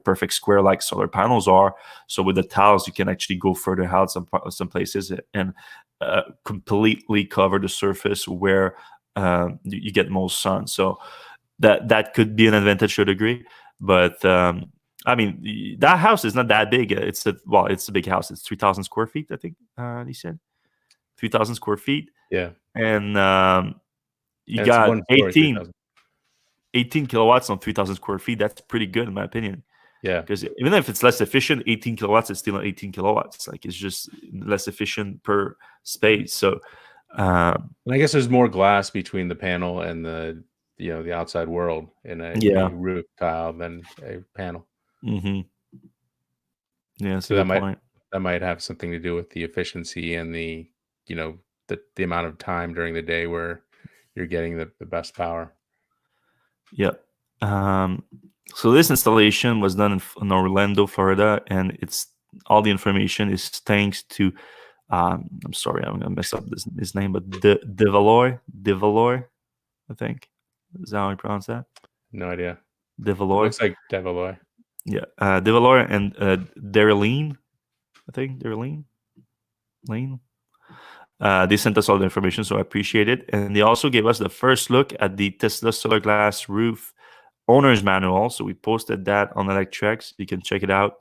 perfect square like solar panels are. So with the tiles, you can actually go further out some places and completely cover the surface where you get most sun. So that could be an advantage to a degree. But I mean, that house is not that big. It's a big house. It's 3,000 square feet, I think he said. 3,000 square feet. Yeah. And you And got it's 1 story, 18 kilowatts on 3,000 square feet. That's pretty good, in my opinion. Yeah. Because even if it's less efficient, 18 kilowatts is still 18 kilowatts. Like, it's just less efficient per space. So, and I guess there's more glass between the panel and the outside world in a roof tile than a panel. Mm-hmm. Yeah, so that might have something to do with the efficiency and the the amount of time during the day where you're getting the best power. Yep. So this installation was done in Orlando, Florida, and it's all the information is thanks to I'm sorry, I'm gonna mess up his name, but Devaloy, I think. Is that how you pronounce that? No idea. Devaloy. Looks like Devaloy. Yeah, Devaloy and Darylene, I think Darylene Lane. They sent us all the information, so I appreciate it. And they also gave us the first look at the Tesla Solarglass Roof owner's manual. So we posted that on Electrek, so you can check it out.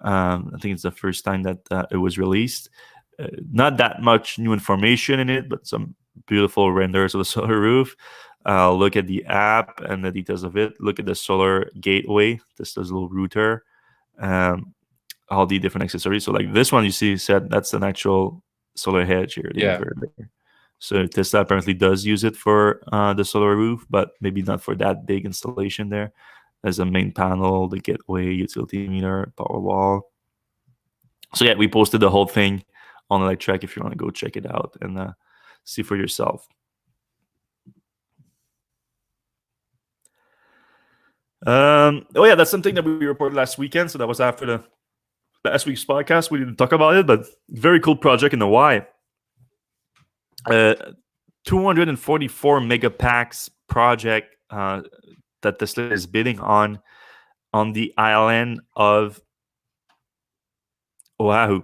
I think it's the first time that it was released. Not that much new information in it, but some beautiful renders of the solar roof. Look at the app and the details of it. Look at the solar gateway, Tesla's little router, all the different accessories. So like this one you see said that's an actual solar hedge here. Yeah. So Tesla apparently does use it for the solar roof, but maybe not for that big installation there. There's a main panel, the gateway, utility meter, power wall. So yeah, we posted the whole thing on Electrek if you want to go check it out and see for yourself. That's something that we reported last weekend. So that was after the last week's podcast. We didn't talk about it, but very cool project in Hawaii. 244 megapacks project that Tesla is bidding on the island of Oahu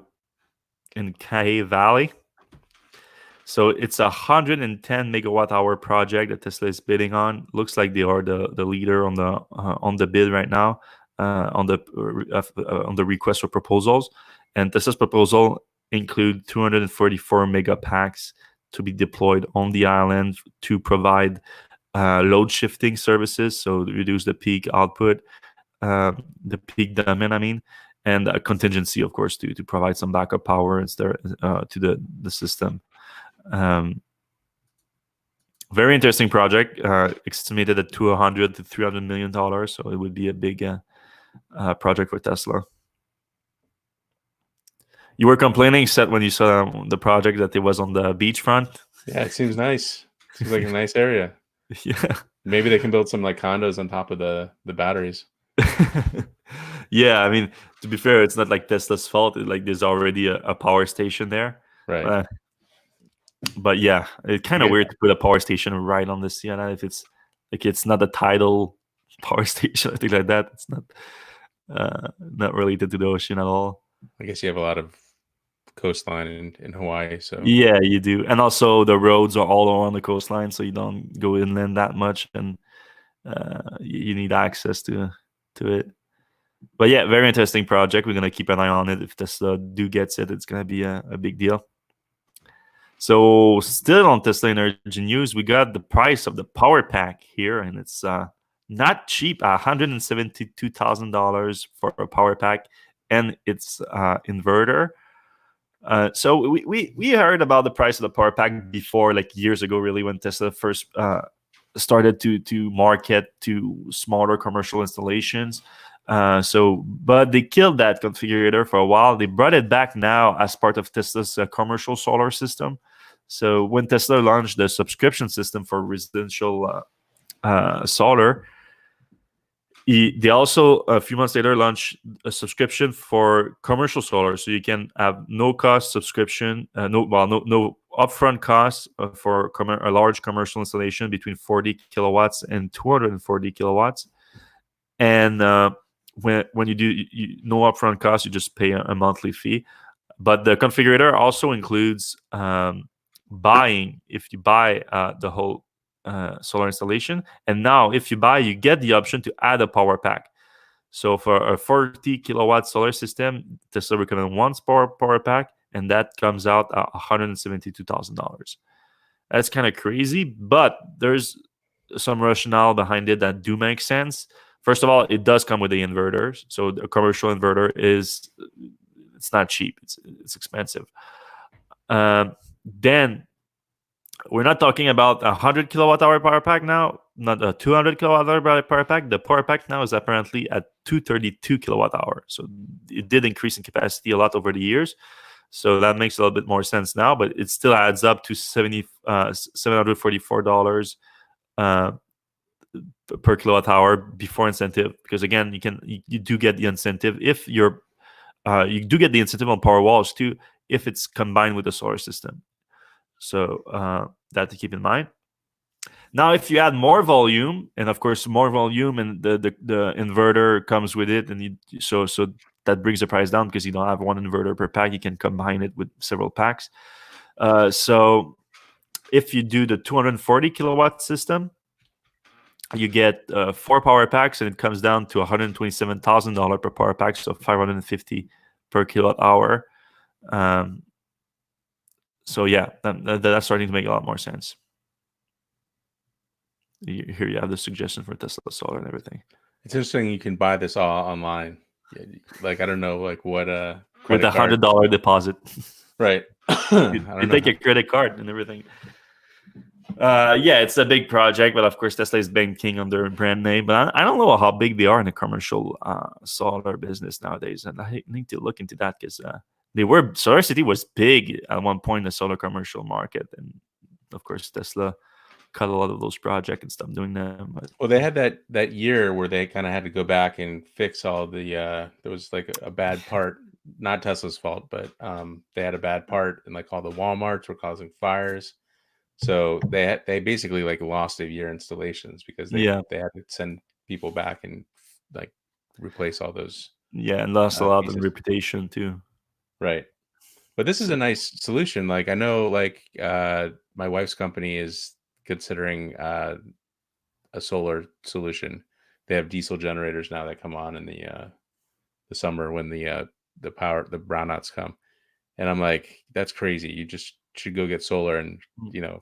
in Kahe Valley. So it's a 110 megawatt hour project that Tesla is bidding on. Looks like they are the leader on the bid right now, on the request for proposals. And Tesla's proposal include 244 megapacks to be deployed on the island to provide load shifting services, so reduce the peak output, the peak demand, and a contingency, of course, to provide some backup power instead to the system. Very interesting project, estimated at $200 to $300 million. So it would be a big project for Tesla. You were complaining, Seth, when you saw the project that it was on the beachfront. Yeah, it seems nice. Seems like a nice area. Yeah. Maybe they can build some like condos on top of the batteries. Yeah, I mean, to be fair, it's not like Tesla's fault. Like there's already a power station there. Right. But yeah, it's kind of weird to put a power station right on the Sienna if it's like it's not a tidal power station or things like that. It's not related to the ocean at all. I guess you have a lot of coastline in Hawaii, so yeah, you do. And also the roads are all along the coastline, so you don't go inland that much, and you need access to it. But yeah, very interesting project. We're gonna keep an eye on it. If Tesla gets it, it's gonna be a big deal. So still on Tesla Energy news, we got the price of the Powerpack here, and it's not cheap. $172,000 for a Powerpack and its inverter. So we heard about the price of the Powerpack before, like years ago, really, when Tesla first started to market to smaller commercial installations. But they killed that configurator for a while. They brought it back now as part of Tesla's commercial solar system. So when Tesla launched the subscription system for residential solar, they also a few months later launched a subscription for commercial solar. So you can have no cost subscription, no upfront costs for a large commercial installation between 40 kilowatts and 240 kilowatts. And when you do no upfront cost, you just pay a monthly fee. But the configurator also includes buying, if you buy the whole solar installation. And now if you buy, you get the option to add a power pack. So for a 40 kilowatt solar system, Tesla recommends one power pack, and that comes out at $172,000. That's kind of crazy, but there's some rationale behind it that do make sense. First of all, it does come with the inverters. So the commercial inverter it's not cheap. It's expensive. Then we're not talking about a 100 kilowatt hour power pack now, not a 200 kilowatt hour power pack. The power pack now is apparently at 232 kilowatt hour. So it did increase in capacity a lot over the years. So that makes a little bit more sense now, but it still adds up to $744 per kilowatt hour before incentive. Because again, you do get the incentive if you do get the incentive on power walls too, if it's combined with the solar system. So that to keep in mind. Now, if you add more volume, and of course more volume, and the inverter comes with it, and so that brings the price down because you don't have one inverter per pack. You can combine it with several packs. So if you do the 240 kilowatt system, you get 4 power packs, and it comes down to $127,000 per power pack, so $550 per kilowatt hour. So yeah, that's starting to make a lot more sense. Here you have the suggestion for Tesla Solar and everything. It's interesting you can buy this all online. Like I don't know, like what with a $100 deposit, right? you take a credit card and everything. Yeah, it's a big project, but of course Tesla is banking on their brand name. But I don't know how big they are in the commercial solar business nowadays, and I need to look into that because SolarCity was big at one point in the solar commercial market, and of course Tesla cut a lot of those projects and stopped doing them. But well, they had that year where they kind of had to go back and fix all the there was like a bad part, not Tesla's fault, but they had a bad part, and like all the Walmarts were causing fires. So they basically like lost a year installations because they had to send people back and like replace all those. Yeah, and lost a lot of reputation too. Right. But this is a nice solution. Like I know like my wife's company is considering a solar solution. They have diesel generators now that come on in the summer when the brownouts come. And I'm like, that's crazy. You just should go get solar. And you know,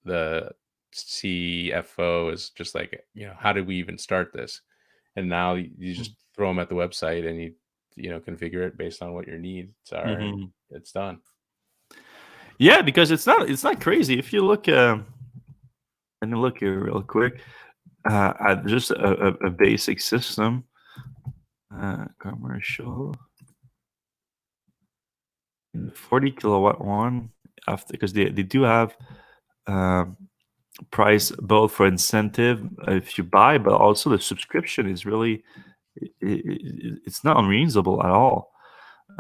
the CFO is just like, you know, how did we even start this? And now you just throw them at the website and configure it based on what your needs are, and it's done. Yeah, because it's not crazy. If you look, let me look here real quick at just a basic system, commercial, 40 kilowatt one, after, because they do have price both for incentive if you buy, but also the subscription is really it's not unreasonable at all.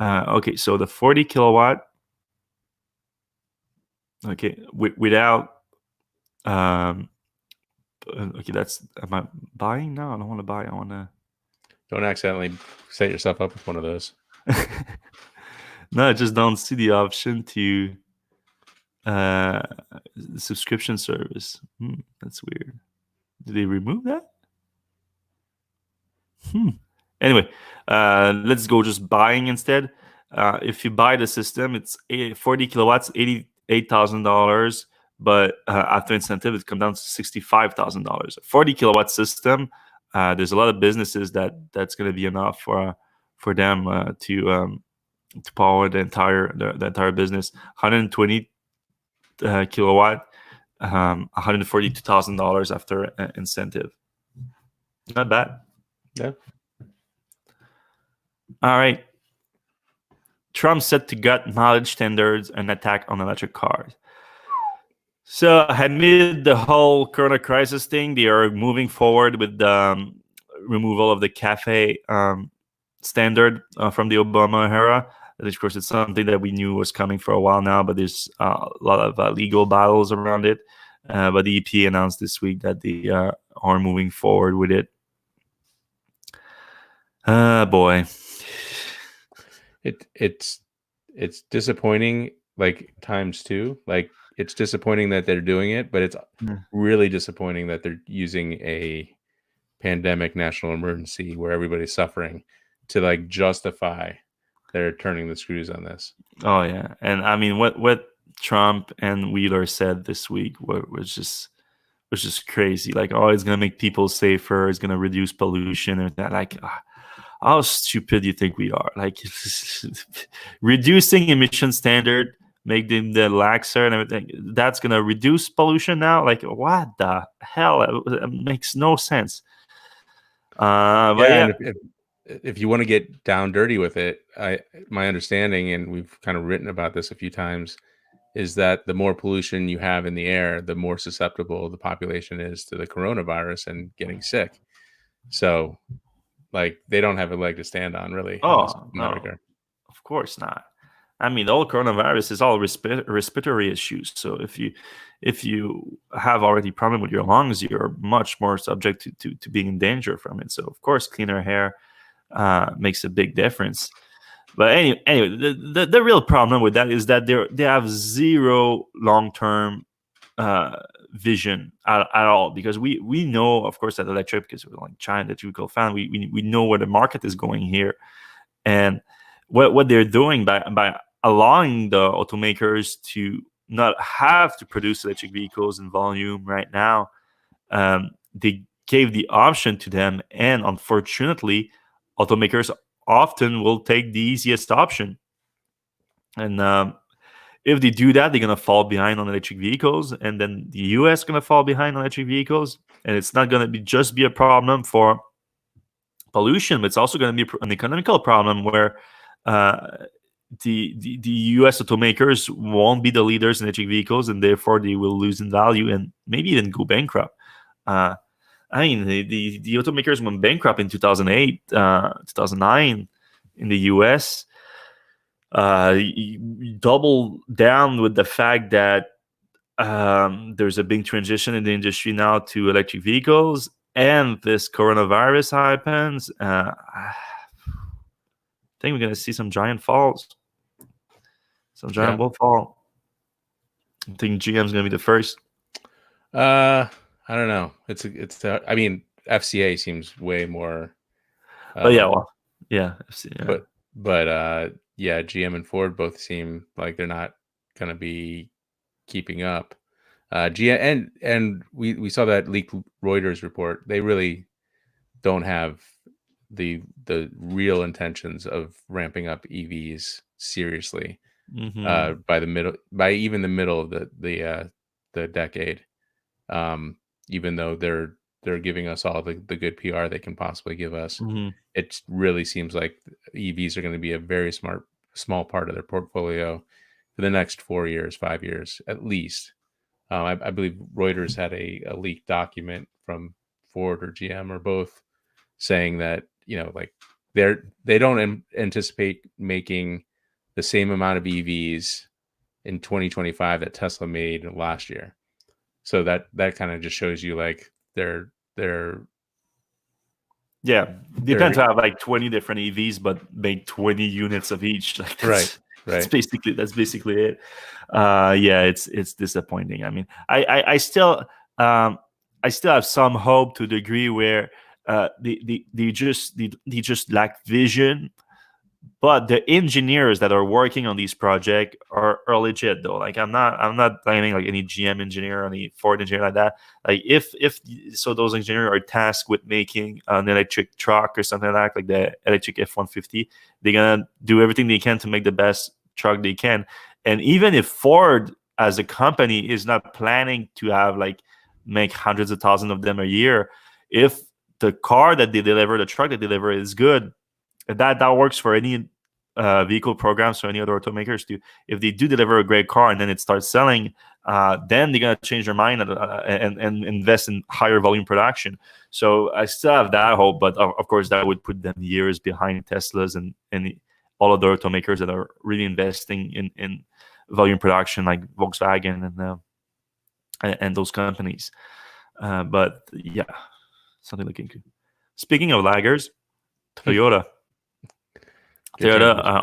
Okay, so the 40 kilowatt. Okay, without okay, that's, am I buying now? I don't want to buy. I want to. Don't accidentally set yourself up with one of those. No, I just don't see the option to subscription service. That's weird. Did they remove that? Anyway, let's go just buying instead. If you buy the system, it's 40 kilowatts, $88,000. But after incentive, it comes down to $65,000. 40 kilowatt system. There's a lot of businesses that's going to be enough for them to power the entire business. 120 kilowatt, $142,000 after incentive. Not bad. Yeah. All right. Trump set to gut mileage standards and attack on electric cars. So amid the whole Corona crisis thing, they are moving forward with the removal of the CAFE standard from the Obama era. And of course, it's something that we knew was coming for a while now, but there's a lot of legal battles around it. But the EPA announced this week that they are moving forward with it. Boy. It's disappointing, like times two. Like, it's disappointing that they're doing it, but it's really disappointing that they're using a pandemic national emergency where everybody's suffering to like justify they're turning the screws on this. Oh yeah, and I mean what Trump and Wheeler said this week was just crazy. Like, oh, it's gonna make people safer, it's gonna reduce pollution, and that. Like, how stupid do you think we are? Like, reducing emission standard, make them the laxer and everything. That's gonna reduce pollution now. Like, what the hell? It makes no sense. But yeah. If you want to get down dirty with it, my understanding, and we've kind of written about this a few times, is that the more pollution you have in the air, the more susceptible the population is to the coronavirus and getting sick. So, like, they don't have a leg to stand on, really. Oh, no, of course not. I mean, the whole coronavirus is all respiratory issues. So if you have already problem with your lungs, you're much more subject to being in danger from it. So of course, cleaner air makes a big difference. But anyway, the real problem with that is that they have zero long-term vision at all, because we know, of course, that Electrek, because we're like China, the typical fan, we know where the market is going here, and what they're doing by allowing the automakers to not have to produce electric vehicles in volume right now. They gave the option to them, and unfortunately, automakers often will take the easiest option. And if they do that, they're going to fall behind on electric vehicles, and then the US is going to fall behind on electric vehicles, and it's not going to just be a problem for pollution, but it's also going to be an economical problem where the US automakers won't be the leaders in electric vehicles, and therefore they will lose in value and maybe even go bankrupt. I mean, the automakers went bankrupt in 2008, 2009 in the US. Double down with the fact that there's a big transition in the industry now to electric vehicles, and this coronavirus happens. I think we're going to see some giant falls. Some giant will fall. I think GM's going to be the first. I don't know. I mean, FCA seems way more. But yeah. FCA. But yeah, GM and Ford both seem like they're not going to be keeping up. GM and we saw that leaked Reuters report. They really don't have the real intentions of ramping up EVs seriously by even the middle of the decade. Even though they're giving us all the good PR they can possibly give us, it really seems like EVs are going to be a very small part of their portfolio for the next 4 years, 5 years at least. I believe Reuters had a leaked document from Ford or GM or both saying that, like they don't anticipate making the same amount of EVs in 2025 that Tesla made last year. So that kind of just shows you like they're depends to have like 20 different EVs but make 20 units of each. Like right. That's basically it. It's disappointing. I mean, I still have some hope to the degree where they just lack vision. But the engineers that are working on these projects are legit though. Like I'm not blaming like any GM engineer or any Ford engineer like that. Like if so those engineers are tasked with making an electric truck or something like the electric F-150, they're gonna do everything they can to make the best truck they can. And even if Ford as a company is not planning to have like make hundreds of thousands of them a year, if the car that they deliver, the truck they deliver is good, that works for any vehicle programs or any other automakers too. If they do deliver a great car and then it starts selling, then they're gonna change their mind and invest in higher volume production. So I still have that hope, but of course that would put them years behind Teslas and all other automakers that are really investing in volume production like Volkswagen and those companies. But yeah, something looking good. Speaking of laggers, Toyota. Toyota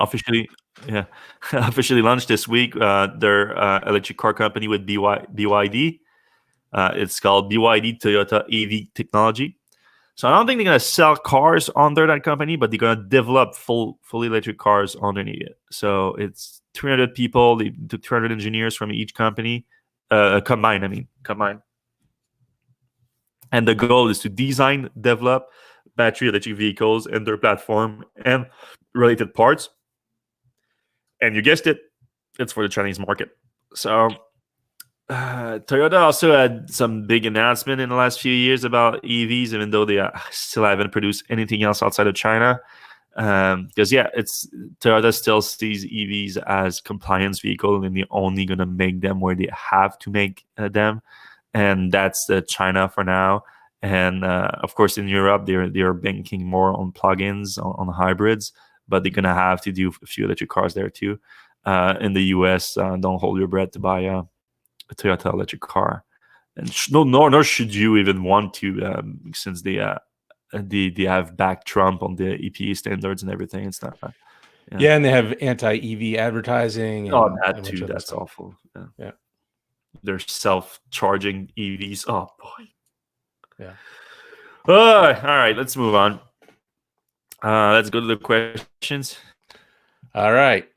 officially launched this week their electric car company with BYD. It's called BYD Toyota EV Technology. So I don't think they're going to sell cars under that company, but they're going to develop fully electric cars underneath it. So it's 300 people, 200 engineers from each company, combined. And the goal is to design, develop battery electric vehicles and their platform and related parts. And you guessed it, it's for the Chinese market. So Toyota also had some big announcement in the last few years about EVs, even though they still haven't produced anything else outside of China. Because Toyota still sees EVs as compliance vehicle, and they're only going to make them where they have to make them, and that's China for now. And of course, in Europe, they're banking more on plugins, on hybrids, but they're gonna have to do a few electric cars there too. In the US, don't hold your breath to buy a Toyota electric car, and nor should you even want to, since they have backed Trump on the EPA standards and everything. It's not. Yeah, and they have anti-EV advertising. That too. That's awful. Yeah. They're self-charging EVs. Oh boy. Yeah. All right. Let's move on. Let's go to the questions. All right.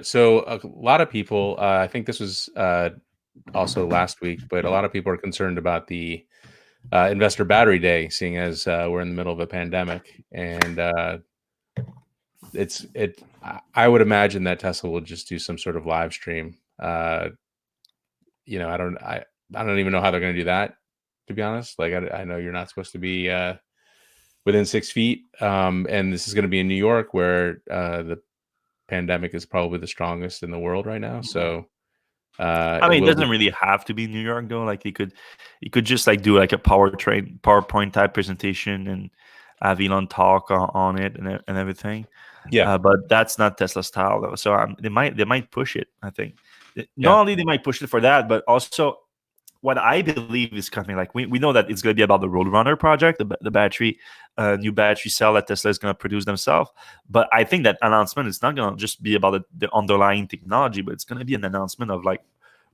So a lot of people, I think this was also last week, but a lot of people are concerned about the Investor Battery Day, seeing as we're in the middle of a pandemic, and I would imagine that Tesla will just do some sort of live stream. I don't even know how they're going to do that, to be honest. Like I know you're not supposed to be within 6 feet, and this is going to be in New York, where the pandemic is probably the strongest in the world right now. So it doesn't really have to be New York though. Like you could just like do like a PowerPoint type presentation and have Elon talk on it and everything. Yeah, but that's not Tesla style though. So they might push it. I think not only they might push it for that, but also what I believe is coming. Like we know that it's going to be about the Roadrunner project, the battery, new battery cell that Tesla is going to produce themselves. But I think that announcement is not going to just be about the underlying technology, but it's going to be an announcement of like,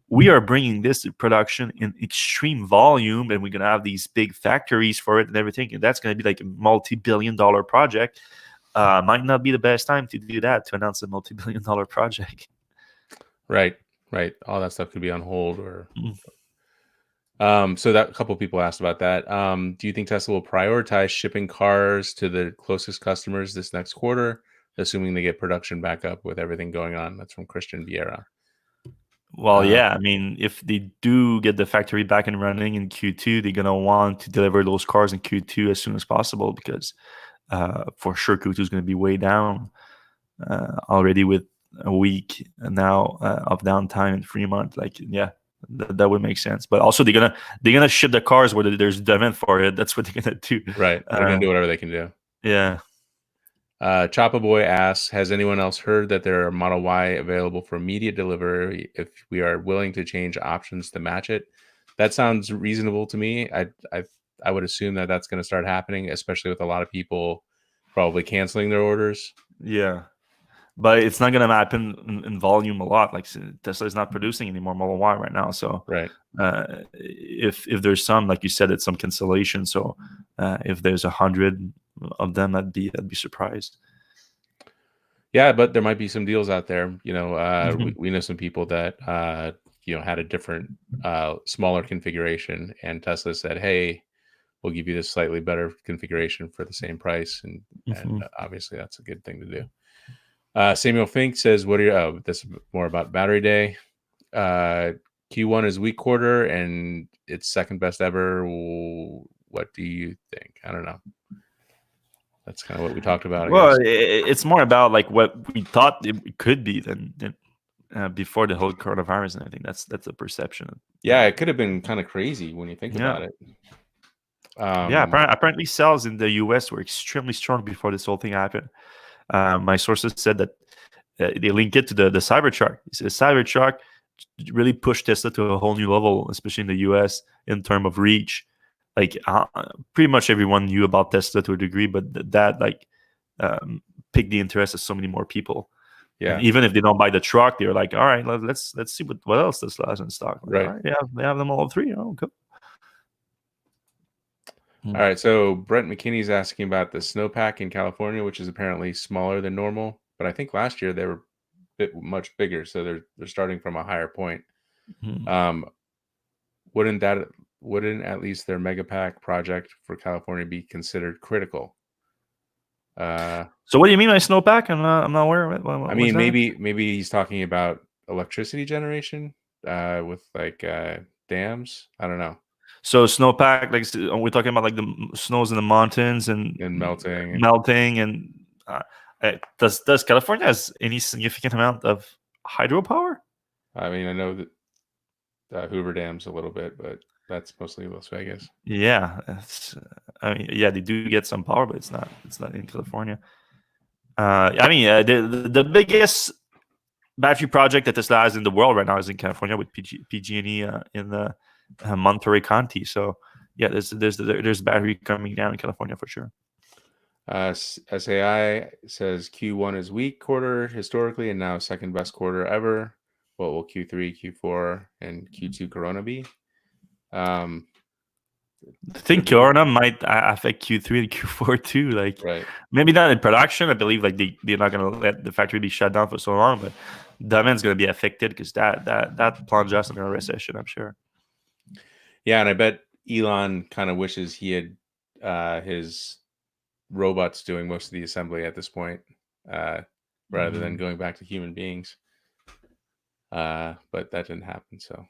we are bringing this to production in extreme volume, and we're going to have these big factories for it and everything. And that's going to be like a multi-billion-dollar project. Might not be the best time to do that, to announce a multi-billion-dollar project. Right. All that stuff could be on hold or. So that a couple people asked about that. Do you think Tesla will prioritize shipping cars to the closest customers this next quarter, assuming they get production back up with everything going on? That's from Christian Vieira. Well, yeah, I mean, if they do get the factory back and running in Q2, they're gonna want to deliver those cars in Q2 as soon as possible because for sure Q2 is gonna be way down already with a week now of downtime in Fremont. Like, yeah, that would make sense. But also they're gonna ship the cars where there's demand for it. That's what they're gonna do. Right, they're gonna do whatever they can do. Yeah. Choppa Boy asks, has anyone else heard that there are Model Y available for immediate delivery if we are willing to change options to match it? That sounds reasonable to me. I would assume that that's going to start happening, especially with a lot of people probably canceling their orders. Yeah. But it's not going to happen in volume a lot. Like Tesla is not producing any more Model Y right now. So right. If there's some, like you said, it's some cancellation. So if there's 100 of them, I'd be surprised. Yeah, but there might be some deals out there. You know, we know some people that had a different, smaller configuration, and Tesla said, "Hey, we'll give you this slightly better configuration for the same price," and obviously that's a good thing to do. Samuel Fink says, "What are your?" This is more about battery day. Q1 is weak quarter, and it's second best ever. What do you think? I don't know. That's kind of what we talked about. Well, it's more about like what we thought it could be than before the whole coronavirus, and I think that's a perception. Yeah, it could have been kind of crazy when you think about it. Yeah, apparently sales in the US were extremely strong before this whole thing happened. My sources said that they link it to the Cybertruck. The Cybertruck really pushed Tesla to a whole new level, especially in the US in terms of reach. Like pretty much everyone knew about Tesla to a degree, but that piqued the interest of so many more people. Yeah, and even if they don't buy the truck, they're like, all right, let's see what else Tesla has in stock. Like, right? All right, yeah, they have them all three. Oh, cool. All right, so Brent McKinney's asking about the snowpack in California, which is apparently smaller than normal, but I think last year they were much bigger, so they're starting from a higher point. Wouldn't at least their Megapack project for California be considered critical? So what do you mean by snowpack? I'm not aware of it. I mean, maybe he's talking about electricity generation with like dams. I don't know. So snowpack, like we're talking about like the snows in the mountains and melting, and does California has any significant amount of hydropower? I mean, I know that Hoover Dam's a little bit, but that's mostly Las Vegas. Yeah, I mean, yeah, they do get some power, but it's not in California. I mean, the biggest battery project that Tesla has in the world right now is in California with PG&E in the Monterey County. So yeah, there's battery coming down in California for sure. SAI says Q1 is weak quarter historically and now second best quarter ever. What will Q3, Q4, and Q2 Corona be? I think Corona might affect Q3 and Q4 too. Like, maybe not in production. I believe like they're not going to let the factory be shut down for so long, but demand's going to be affected because that plunged us in a recession, I'm sure. Yeah, and I bet Elon kind of wishes he had his robots doing most of the assembly at this point, rather than going back to human beings. But that didn't happen. So,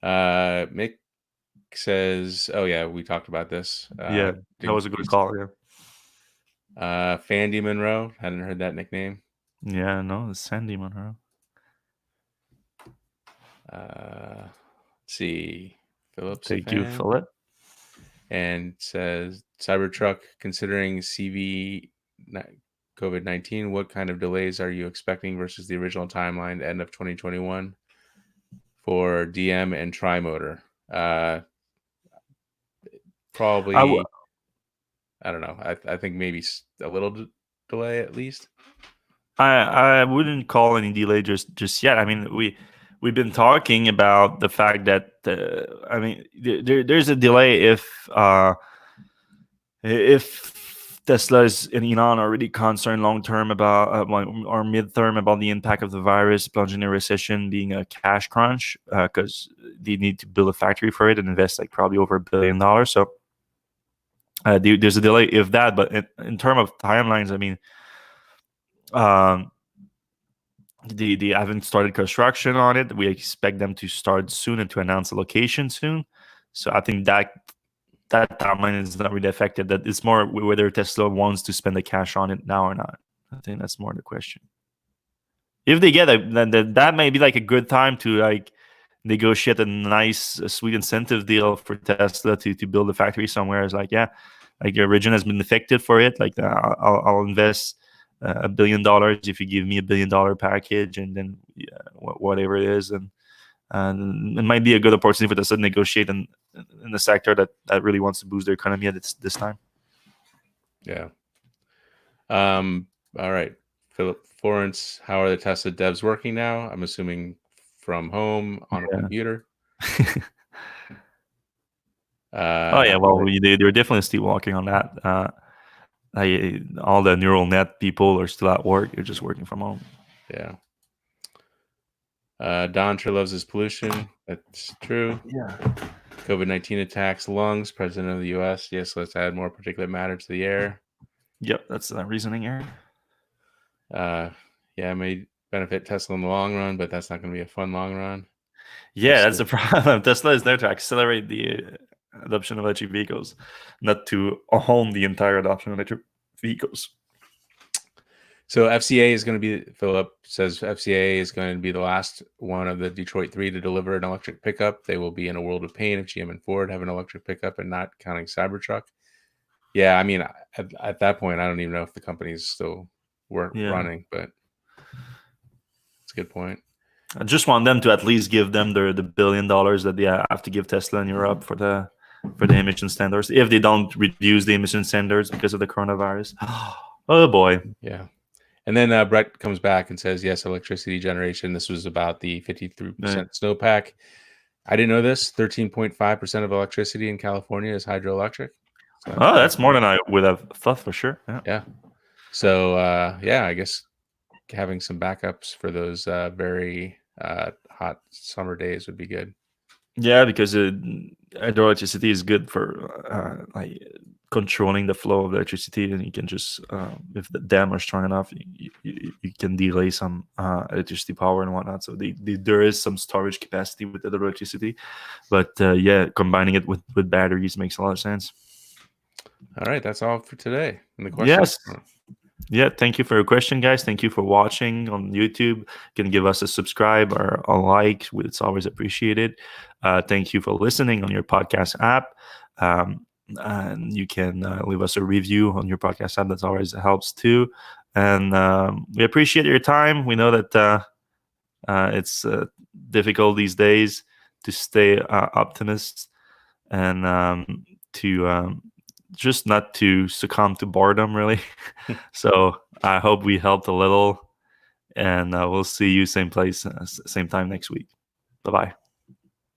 Mick says, "Oh yeah, we talked about this. Yeah, that was a good call. Yeah. Fandy Monroe, hadn't heard that nickname. Yeah, no, it's Sandy Monroe. Let's see, Philip. Thank you, Philip. And says Cybertruck considering CV COVID-19. What kind of delays are you expecting versus the original timeline, end of 2021, for DM and tri-motor? Probably. I don't know. I think maybe a little delay at least. I wouldn't call any delay just yet. I mean, we've been talking about the fact that there's a delay if Tesla and Elon are really concerned long term about or mid term about the impact of the virus, plunging a recession, being a cash crunch, because they need to build a factory for it and invest like probably over $1 billion. So there's a delay if that, but in terms of timelines, I mean, they haven't started construction on it. We expect them to start soon and to announce a location soon. So I think that timeline is not really affected. That it's more whether Tesla wants to spend the cash on it now or not. I think that's more the question. If they get it, then that may be like a good time to like negotiate a nice, sweet incentive deal for Tesla to build a factory somewhere. It's like, yeah, like your region has been affected for it. Like I'll invest $1 billion if you give me $1 billion package, and then whatever it is, and it might be a good opportunity for Tesla to negotiate in the sector that really wants to boost their economy at this time. Yeah. All right, Philip Florence, how are the Tesla devs working now? I'm assuming from home on a computer. Oh yeah, well they're definitely still working on that. All the neural net people are still at work. They're just working from home. Yeah. Don sure loves his pollution. That's true. Yeah. COVID-19 attacks lungs. President of the U.S. Yes, let's add more particulate matter to the air. Yep, that's the reasoning here. Yeah, it may benefit Tesla in the long run, but that's not going to be a fun long run. Yeah, that's the problem. Tesla is there to accelerate the adoption of electric vehicles, not to own the entire adoption of electric vehicles. So FCA is going to be, Philip says FCA is going to be the last one of the Detroit 3 to deliver an electric pickup. They will be in a world of pain if GM and Ford have an electric pickup and not counting Cybertruck. Yeah, I mean, at that point, I don't even know if the company's still running, but it's a good point. I just want them to at least give them the $1 billion that they have to give Tesla in Europe for the emission standards. If they don't reduce the emission standards because of the coronavirus, oh boy. Yeah. And then Brett comes back and says, yes, electricity generation. This was about the 53% snowpack. I didn't know this. 13.5% of electricity in California is hydroelectric. So that's more than I would have thought for sure. Yeah. So, I guess having some backups for those very hot summer days would be good. Yeah, because hydroelectricity is good for like controlling the flow of electricity, and you can just if the dam are strong enough, you can delay some electricity power and whatnot. So there is some storage capacity with the electricity, but combining it with batteries makes a lot of sense. All right, that's all for today. Yes. Yeah, thank you for your question, guys. Thank you for watching on YouTube. You can give us a subscribe or a like. It's always appreciated. Thank you for listening on your podcast app. And you can leave us a review on your podcast app. That always helps too. And we appreciate your time. We know that it's difficult these days to stay optimist and to just not to succumb to boredom, really. So I hope we helped a little, and we'll see you same place, same time next week. Bye-bye.